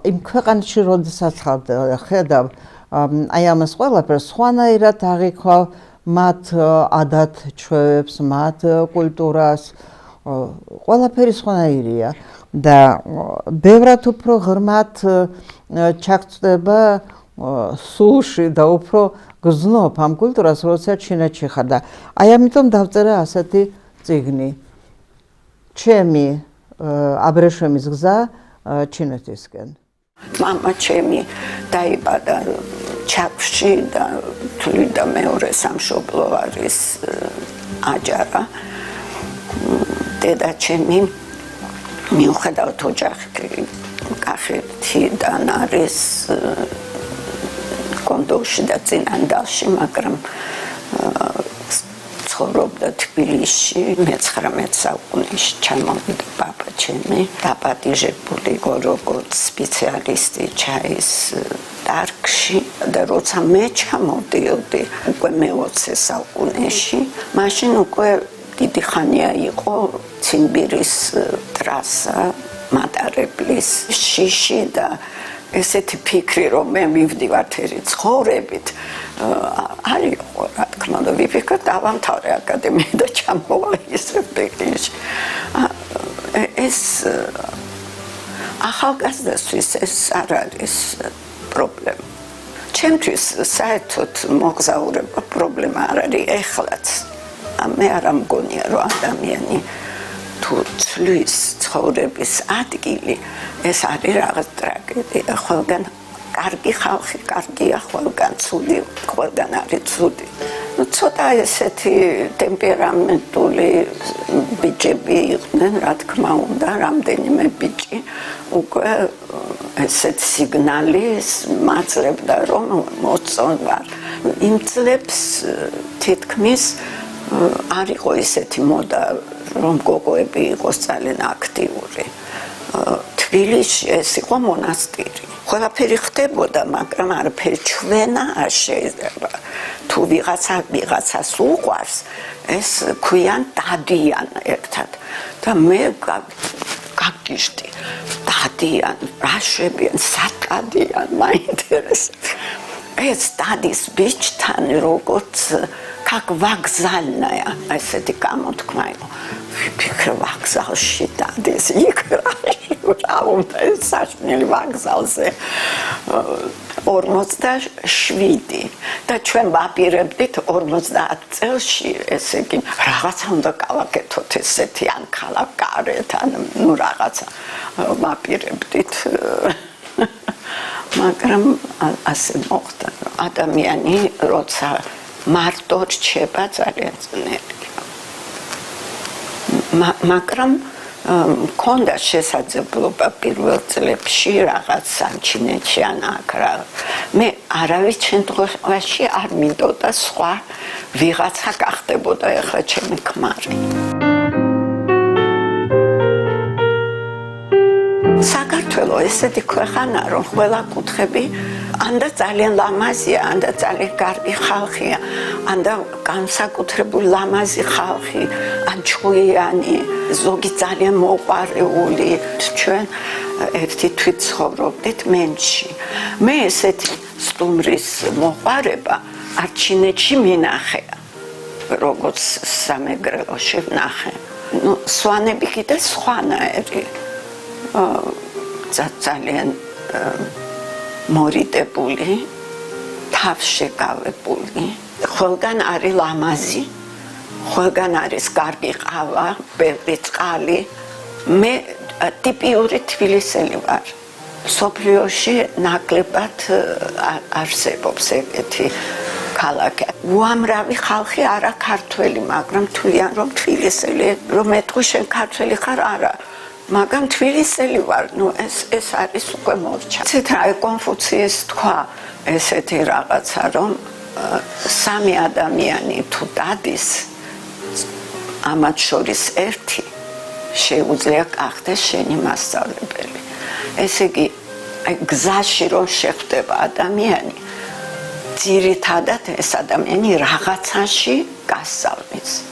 იმ ქვეყანაში, როდესაც ხედავ აი ამას ყველაფერს, სხვანაირად აღიქვავ მათ ადათ ჩვევებს, მათ კულტურას, ყველაფერი სხვანაირია და ბევრად უფრო ღრმად ჩაგწვდება სულში და უფრო გზნობ ამ კულტურას, როცა ჩინეთში ხარ და აი ამიტომ დავწერე ასეთი წიგნი. ჩემი აბრეშუმის გზა ჩინეთისკენ. მამა ჩემი დაიბადა ჩაკში და თვლიდა მეორე სამშობლო არის აჯარა. დედა ჩემი მიუხედავად ოჯახი კახეთიდან არის კონდოში და წინანდალში, მაგრამ ცხოვრობდა თბილისში. 19 საუკუნეში ჩამოვიდა პაპა ჩემი, დაპატიჟებული როგორც სპეციალისტი ჩაის დარგში და როცა მე ჩამოვდიოდი უკვე მე-20 საუკუნეში, მაშინ უკვე დიდი ხანია იყო ციმბირის ტრასა, მატარებლის შიში და ესეთი ფიქრი, რომ მე მივდივართ ერი ცხოვრებით, არ იყო, რა თქმა უნდა, ვიფიქრე დავამთავრე აკადემია და ჩამოვა ისევ პეკინში. ეს ახალგაზრდასთვის ეს არ არის პრობლემა. ჩემთვის საერთოდ მოგზაურობა პრობლემა არ არის ეხლაც. მე არ მგონია, რომ ადამიანი თუ ცვლის ცხოვრების ადგილი, ეს არის რაღაც ტრაგედია. ყველგან კარგი ხალხი, კარგია, ყველგან ცუდი, ყველგან არის ცუდი. ცოტა ესეთი ტემპერამენტული ბიჭები იყვნენ, რა თქმა უნდა, რამდენიმე ბიჭი უკვე ესეთ სიგნალის მაძლევდა, რომ მოწონ ვარ. იმ წლებს თითქმის არ იყო ისეთი მოდა, რომ გოგოები იყოს ძალიან აქტიური. თბილისში ეს იყო მონასტირი. ყველაფერი ხდებოდა, მაგრამ არაფერი ჩვენა არ შეიძლება. თუ ვიღაცას უყვარს, ეს ქვიან დადიან ერთად. და მე გაგიჟდი. დადიან, რა შვებიან, სად დადიან, მაინტერესებს. ეს დადის ბიჭთან როგორც как вокзальная, ესეთი გამოთქმა იყო. ვიფიქრე ვокзалში დადის იქ რა უნდა ეს საშინელი ვокзалზე 47 და ჩვენ ვაპირებდით 50 წელში, ესე იგი რაღაცა უნდა გავაკეთოთ ესეთი ან ქალაქგარეთ ან ნუ რაღაცა ვაპირებდით მაგრამ ასე მოხდა ადამიანი როცა მარტო რჩება ძალიან ძნელია მაგრამ მქონდა შესაძლებლობა პირველ წლებში რაღაც სამჩინეთში ან აქ რა მე არავის შემთხვევაში არ მინდოდა სხვა ვიღაცა გახდებოდა ეხლა ჩემი ქმარი საქართველო ესეთი ქვეყანა რომ ყველა კუთხები ანდა ძალიან ლამაზია, ანდა ძალიან კარგი ხალხია, ანდა განსაკუთრებული ლამაზი ხალხი, ან ჩუიანი, ზოგი ძალიან მოყვარეული. ჩვენ ერთი თვით ცხოვრობდით მენში. მე ესეთი სტუმრის მოყვარება არჩინეთში მინახე, როგორც სამეგრელოში ვნახე. ნუ სვანები კიდე სხვანაირი. ძალიან მორიდებული, თავშეკავებული, ყველგან არის ლამაზი, ყველგან არის კარგი ყავა, ბევრი წყალი. მე ტიპიური თბილისელი ვარ. სოფლიოში ნაკლებად არსებობს ეგეთი ქალაქი. უამრავი ხალხი არა ქართველი, მაგრამ თვლიან რომ თბილისელი, რომ მეტყვი შენ ქართველი ხარ, არა. მაგრამ თბილისელი ვარ, ნუ ეს არის უკვე მორჩა. ცით რა კონფუციეს თქვა ესეთი რაღაცა, რომ სამი ადამიანი თუ დადის, ამათ შორის ერთი შეუძლია გახდეს შენი მასწავლებელი. ესე იგი, გზაში რომ შეხვდება ადამიანი, ძირითადად ეს ადამიანი რაღაცაში გასწავლის.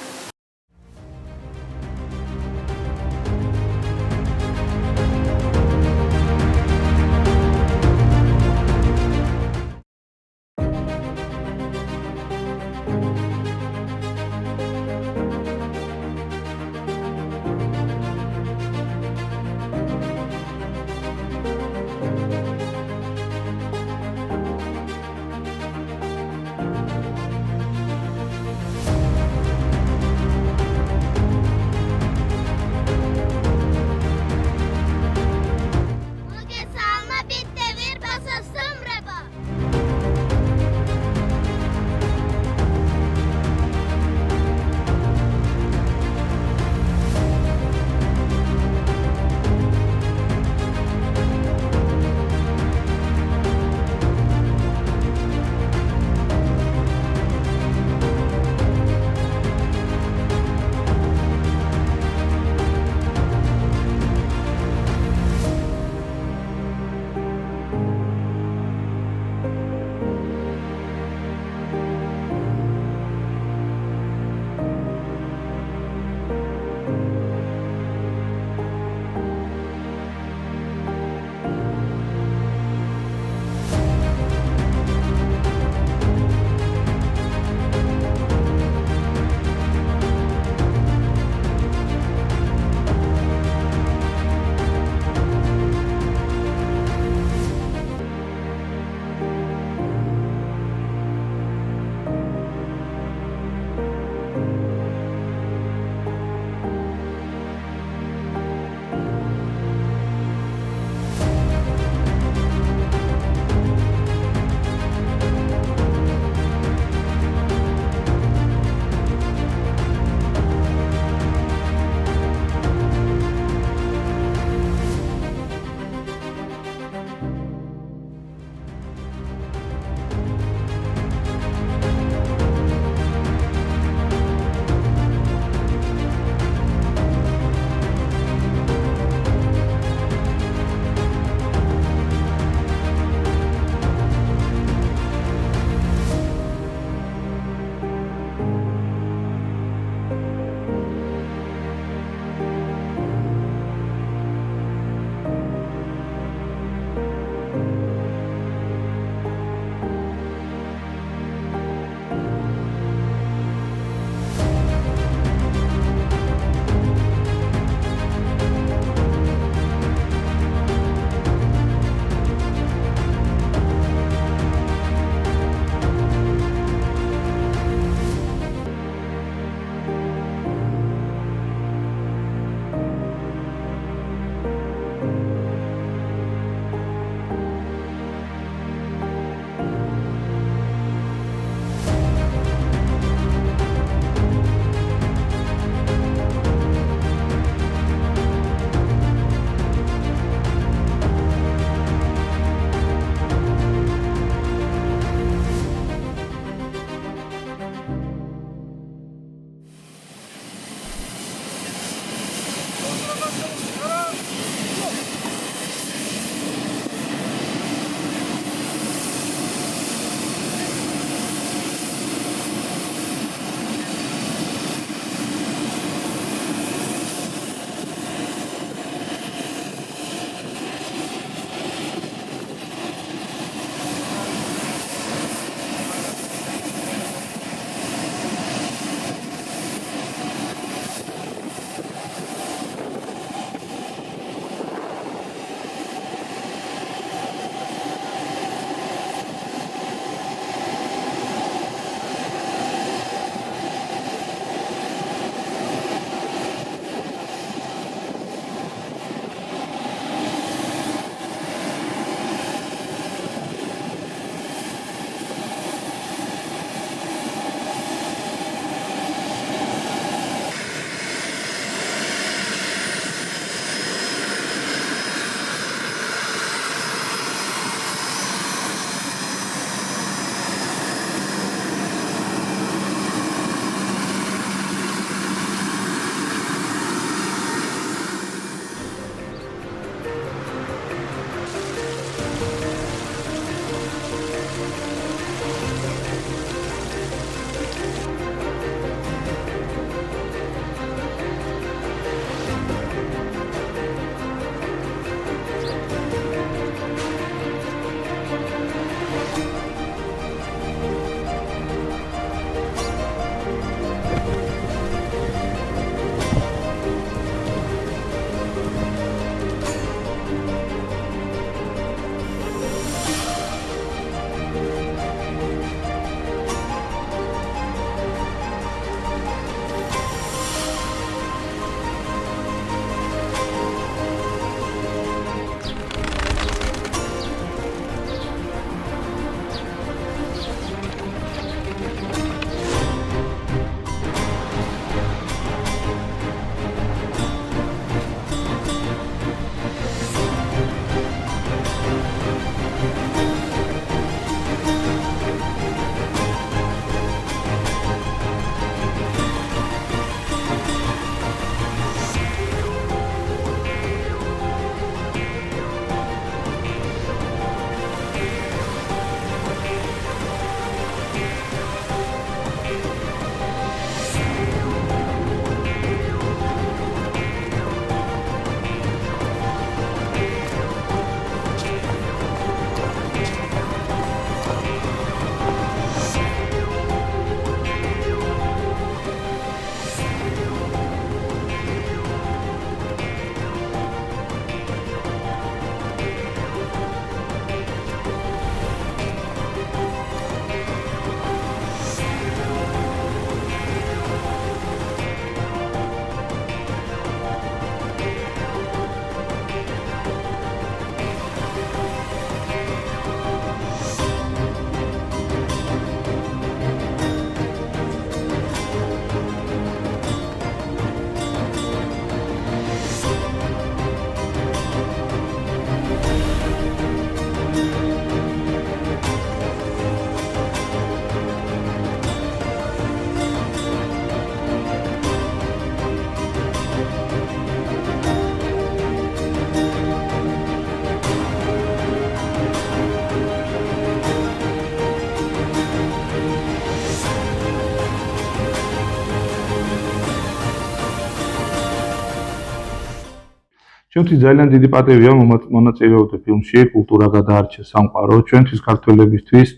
ჩვენთვის ძალიან დიდი პატივია მონაწილეობდე ფილმში კულტურა გადაარჩეს სამყარო. ჩვენთვის ქართველებისთვის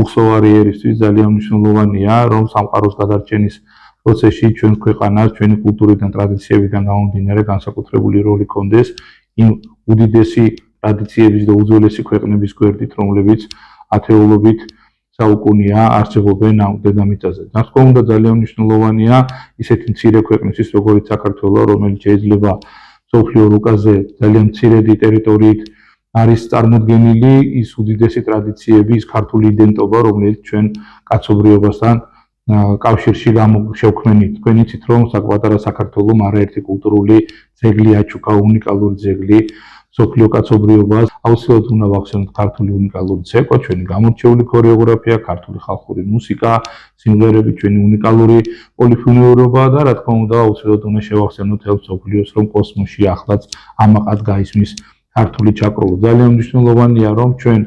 უხსოვარი ერისთვის ძალიან მნიშვნელოვანია, რომ სამყაროს გადარჩენის პროცესში ჩვენს ქვეყანას, ჩვენი კულტურიდან, ტრადიციებიდან გამომდინარე განსაკუთრებული როლი ჰქონდეს იმ უდიდესი ტრადიციების და უძველესი ქვეყნების გვერდით, რომლებიც ათეულობით საუკუნეა არსებობენ ამ დედამიწაზე. რა თქმა უნდა, ძალიან მნიშვნელოვანია ისეთი მცირე ქვეყნისთვის, როგორიც საქართველო, რომელიც შეიძლება მსოფლიო რუკაზე ძალიან მცირედი ტერიტორიით არის წარმოდგენილი ის უდიდესი ტრადიციები, ის ქართული იდენტობა, რომელიც ჩვენ კაცობრიობასთან კავშირში შევქმნით. თქვენ იცით, რომ საკუთარ საქართველოს არაერთი კულტურული ძეგლი აჩუქა, უნიკალური ძეგლი მსოფლიო კაცობრიობას. აუცილებლად უნდა ვახსენოთ ქართული უნიკალური ცეკვა, ჩვენი გამორჩეული ქორეოგრაფია, ქართული ხალხური მუსიკა, სიმღერები, ჩვენი უნიკალური პოლიფონიურობა და რა თქმა უნდა, აუცილებლად უნდა შევახსენოთ ელ მსოფლიოს, რომ კოსმოსში ახლაც ამაყად გაისმის ქართული ჩაკრული. ძალიან მნიშვნელოვანია, რომ ჩვენ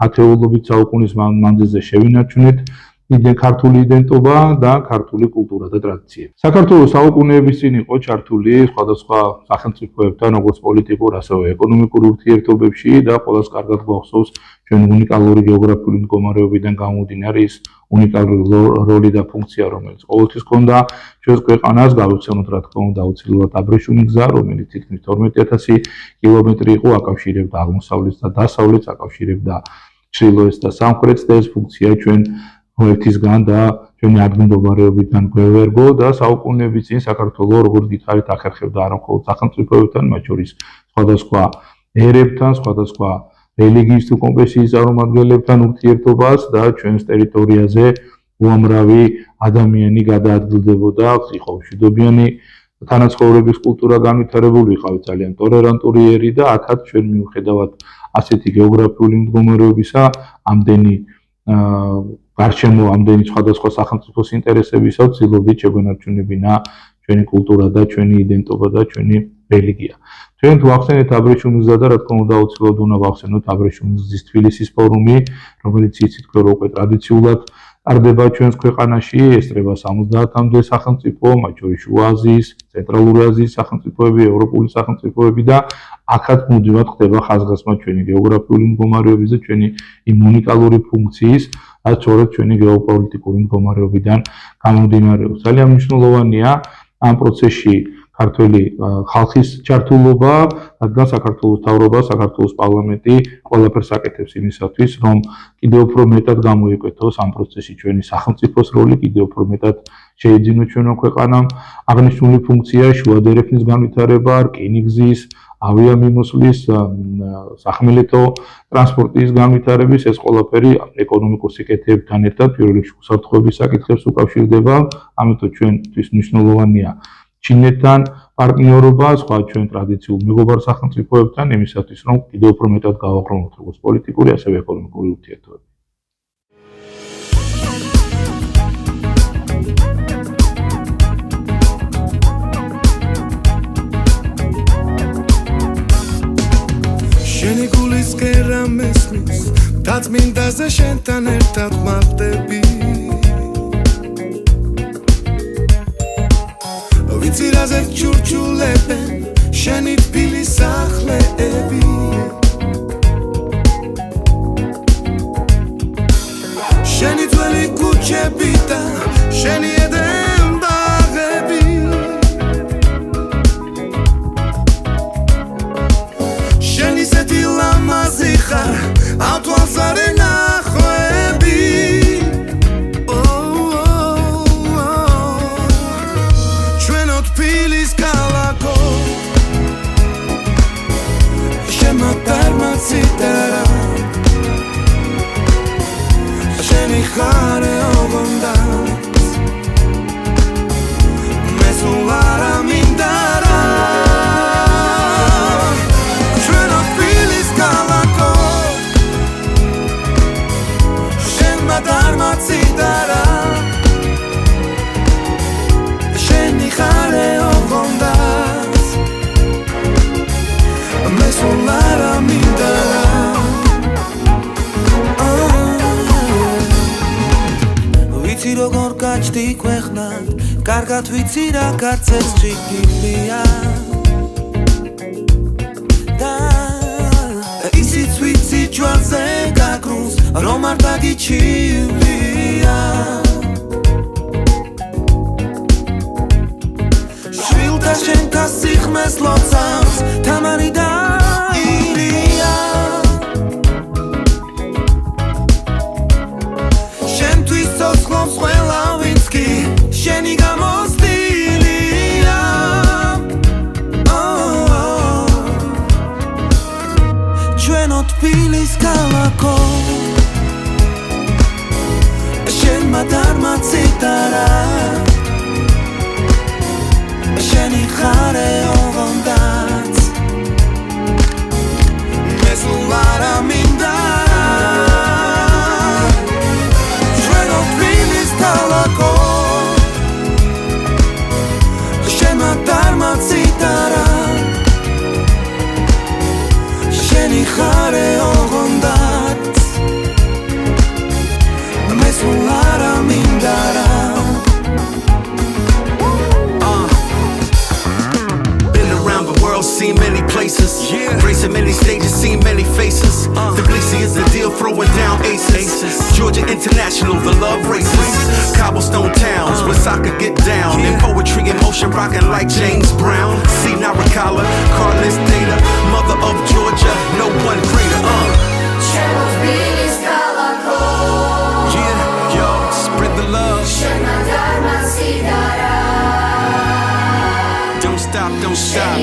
ათეულობით საუკუნის მანძილზე შევინარჩუნეთ ქართული იდენტობა და ქართული კულტურა და ტრადიციები. საქართველოს საუკუნეების წინ იყო ჩართული სხვადასხვა სახელმწიფოებთან, როგორც პოლიტიკურ, ასევე ეკონომიკურ ურთიერთობებში და ყველას კარგად გვახსოვს ჩვენ უნიკალური გეოგრაფიული მდგომარეობიდან გამომდინარე ის უნიკალური როლი და ფუნქცია, რომელიც ყოველთვის ჰქონდა ჩვენს ქვეყანას, გავიხსენოთ რა თქმა უნდა აუცილებლად აბრეშუმი გზა, რომელიც თითქმის 12000 კილომეტრი იყო, აკავშირებდა აღმოსავლეთს და დასავლეთს, აკავშირებდა ჩრდილოეთს და სამხრეთს და ეს ფუნქცია ჩვენ ერთისგან და ჩვენი ადგილმდებარეობიდან გვევერგო და საუკუნეების წინ საქართველოს როგორც გითხარით ახერხებდა არა მხოლოდ სახელმწიფოებთან, მათ შორის სხვადასხვა ერებთან, სხვადასხვა რელიგიის თუ კონფესიის წარმომადგენლებთან ურთიერთობას და ჩვენს ტერიტორიაზე უამრავი ადამიანი გადაადგილდებოდა, იყო მშვიდობიანი თანაცხოვრების კულტურა განვითარებული, იყავით ძალიან ტოლერანტული ერი და აქაც ჩვენ მიუხედავად ასეთი გეოგრაფიული მდგომარეობისა, ამდენი გარშემო ამდენი სხვადასხვა სახელმწიფოს ინტერესებისა ვცდილობდით შეგვენარჩუნებინა ჩვენი კულტურა და ჩვენი იდენტობა და ჩვენი რელიგია. ჩვენ თუ ახსენეთ აბრეშუმის გზა და რა თქმა უნდა აუცილებლად უნდა ვახსენოთ აბრეშუმის გზის თბილისის ფორუმი, რომელიც იცით თქვენ უკვე ტრადიციულად ტარდება ჩვენს ქვეყანაში, ესწრება 70-მდე სახელმწიფო, მათ შორის შუა აზიის, ცენტრალური აზიის სახელმწიფოები, ევროპული სახელმწიფოები და აქაც მუდმივად ხდება ხაზგასმა ჩვენი გეოგრაფიული მდგომარეობის და ჩვენი იმ უნიკალური ფუნქციის რაც სწორედ ჩვენი გეოპოლიტიკური მდგომარეობიდან გამომდინარეობს. ძალიან მნიშვნელოვანია ამ პროცესში ქართული ხალხის ჩართულობა, რადგან საქართველოს მთავრობა, საქართველოს პარლამენტი ყველაფერს აკეთებს იმისათვის, რომ კიდევ უფრო მეტად გამოიკვეთოს ამ პროცესში ჩვენი სახელმწიფოს როლი, კიდევ უფრო მეტად შეიძინოს ჩვენო ქვეყანამ აღნიშნული ფუნქცია, შუადერეფნის განვითარება, რკინიგზის, ავიამიმოსვლის, სახმელეთო ტრანსპორტის განვითარების ეს ყველაფერი ეკონომიკურ სიკეთეებთან ერთად პირველ რიგში უსაფრთხოების საკითხებს უკავშირდება, ამიტომ ჩვენთვის მნიშვნელოვანია ჩინეთთან პარტნიორობა, სხვა ჩვენ ტრადიციულ მეგობარ სახელმწიფოებთან იმისათვის, რომ კიდევ უფრო მეტად გავაყრონოთ როგორც პოლიტიკური, ასევე ეკონომიკური ურთიერთობები. შენი გულის კერა მესმის, დაწმინდაზე შენთან ერთად ხმარდები. ვიცი რაზე ჩურჩულებენ შენი თბილის სახლები. შენი ძველი ქუჩები და შენი ედენ ბაღები. შენი ზეთი ლამაზი ხარ, ამ თვალს არ ენახვები. Citara Sheni khare ogondas Mesulara mindara Sheno filis kalako Shen madarma citara Sheni khare ogondas Mesulara mindara Ვიცი როგორ გაჩდი ქვეყნად კარგად ვიცი რა კაცებს ჩიგდილია ჯვალზე გაგრუნს რომ არ დაგიჩივლია შვილთა შენთა სიხმეს ლოცავს თამარი და ილია შენთვის ცოცხლობს ყველა ვინც კი შენი გამოსტილია ჩვენო თბილის ქალაქო შენმა დარმა ციტარა შენი ხარე ოღონდაც მე სულ არ ამინდა ჩვენო თბილის ქალაქო შენმა დარმა ციტარა შენი ხარე ოღონდაც მე სულ არ ამინდა Seen many places, gracing many stages, seen many faces. Tbilisi is the deal, throwing down aces. Georgia International, the love races. Cobblestone towns where soccer get down. And poetry in motion, rocking like James Brown. See Naricala, Carlos Data, mother of Georgia, no one greater. Yeah, yo, spread the love. Don't stop, don't stop.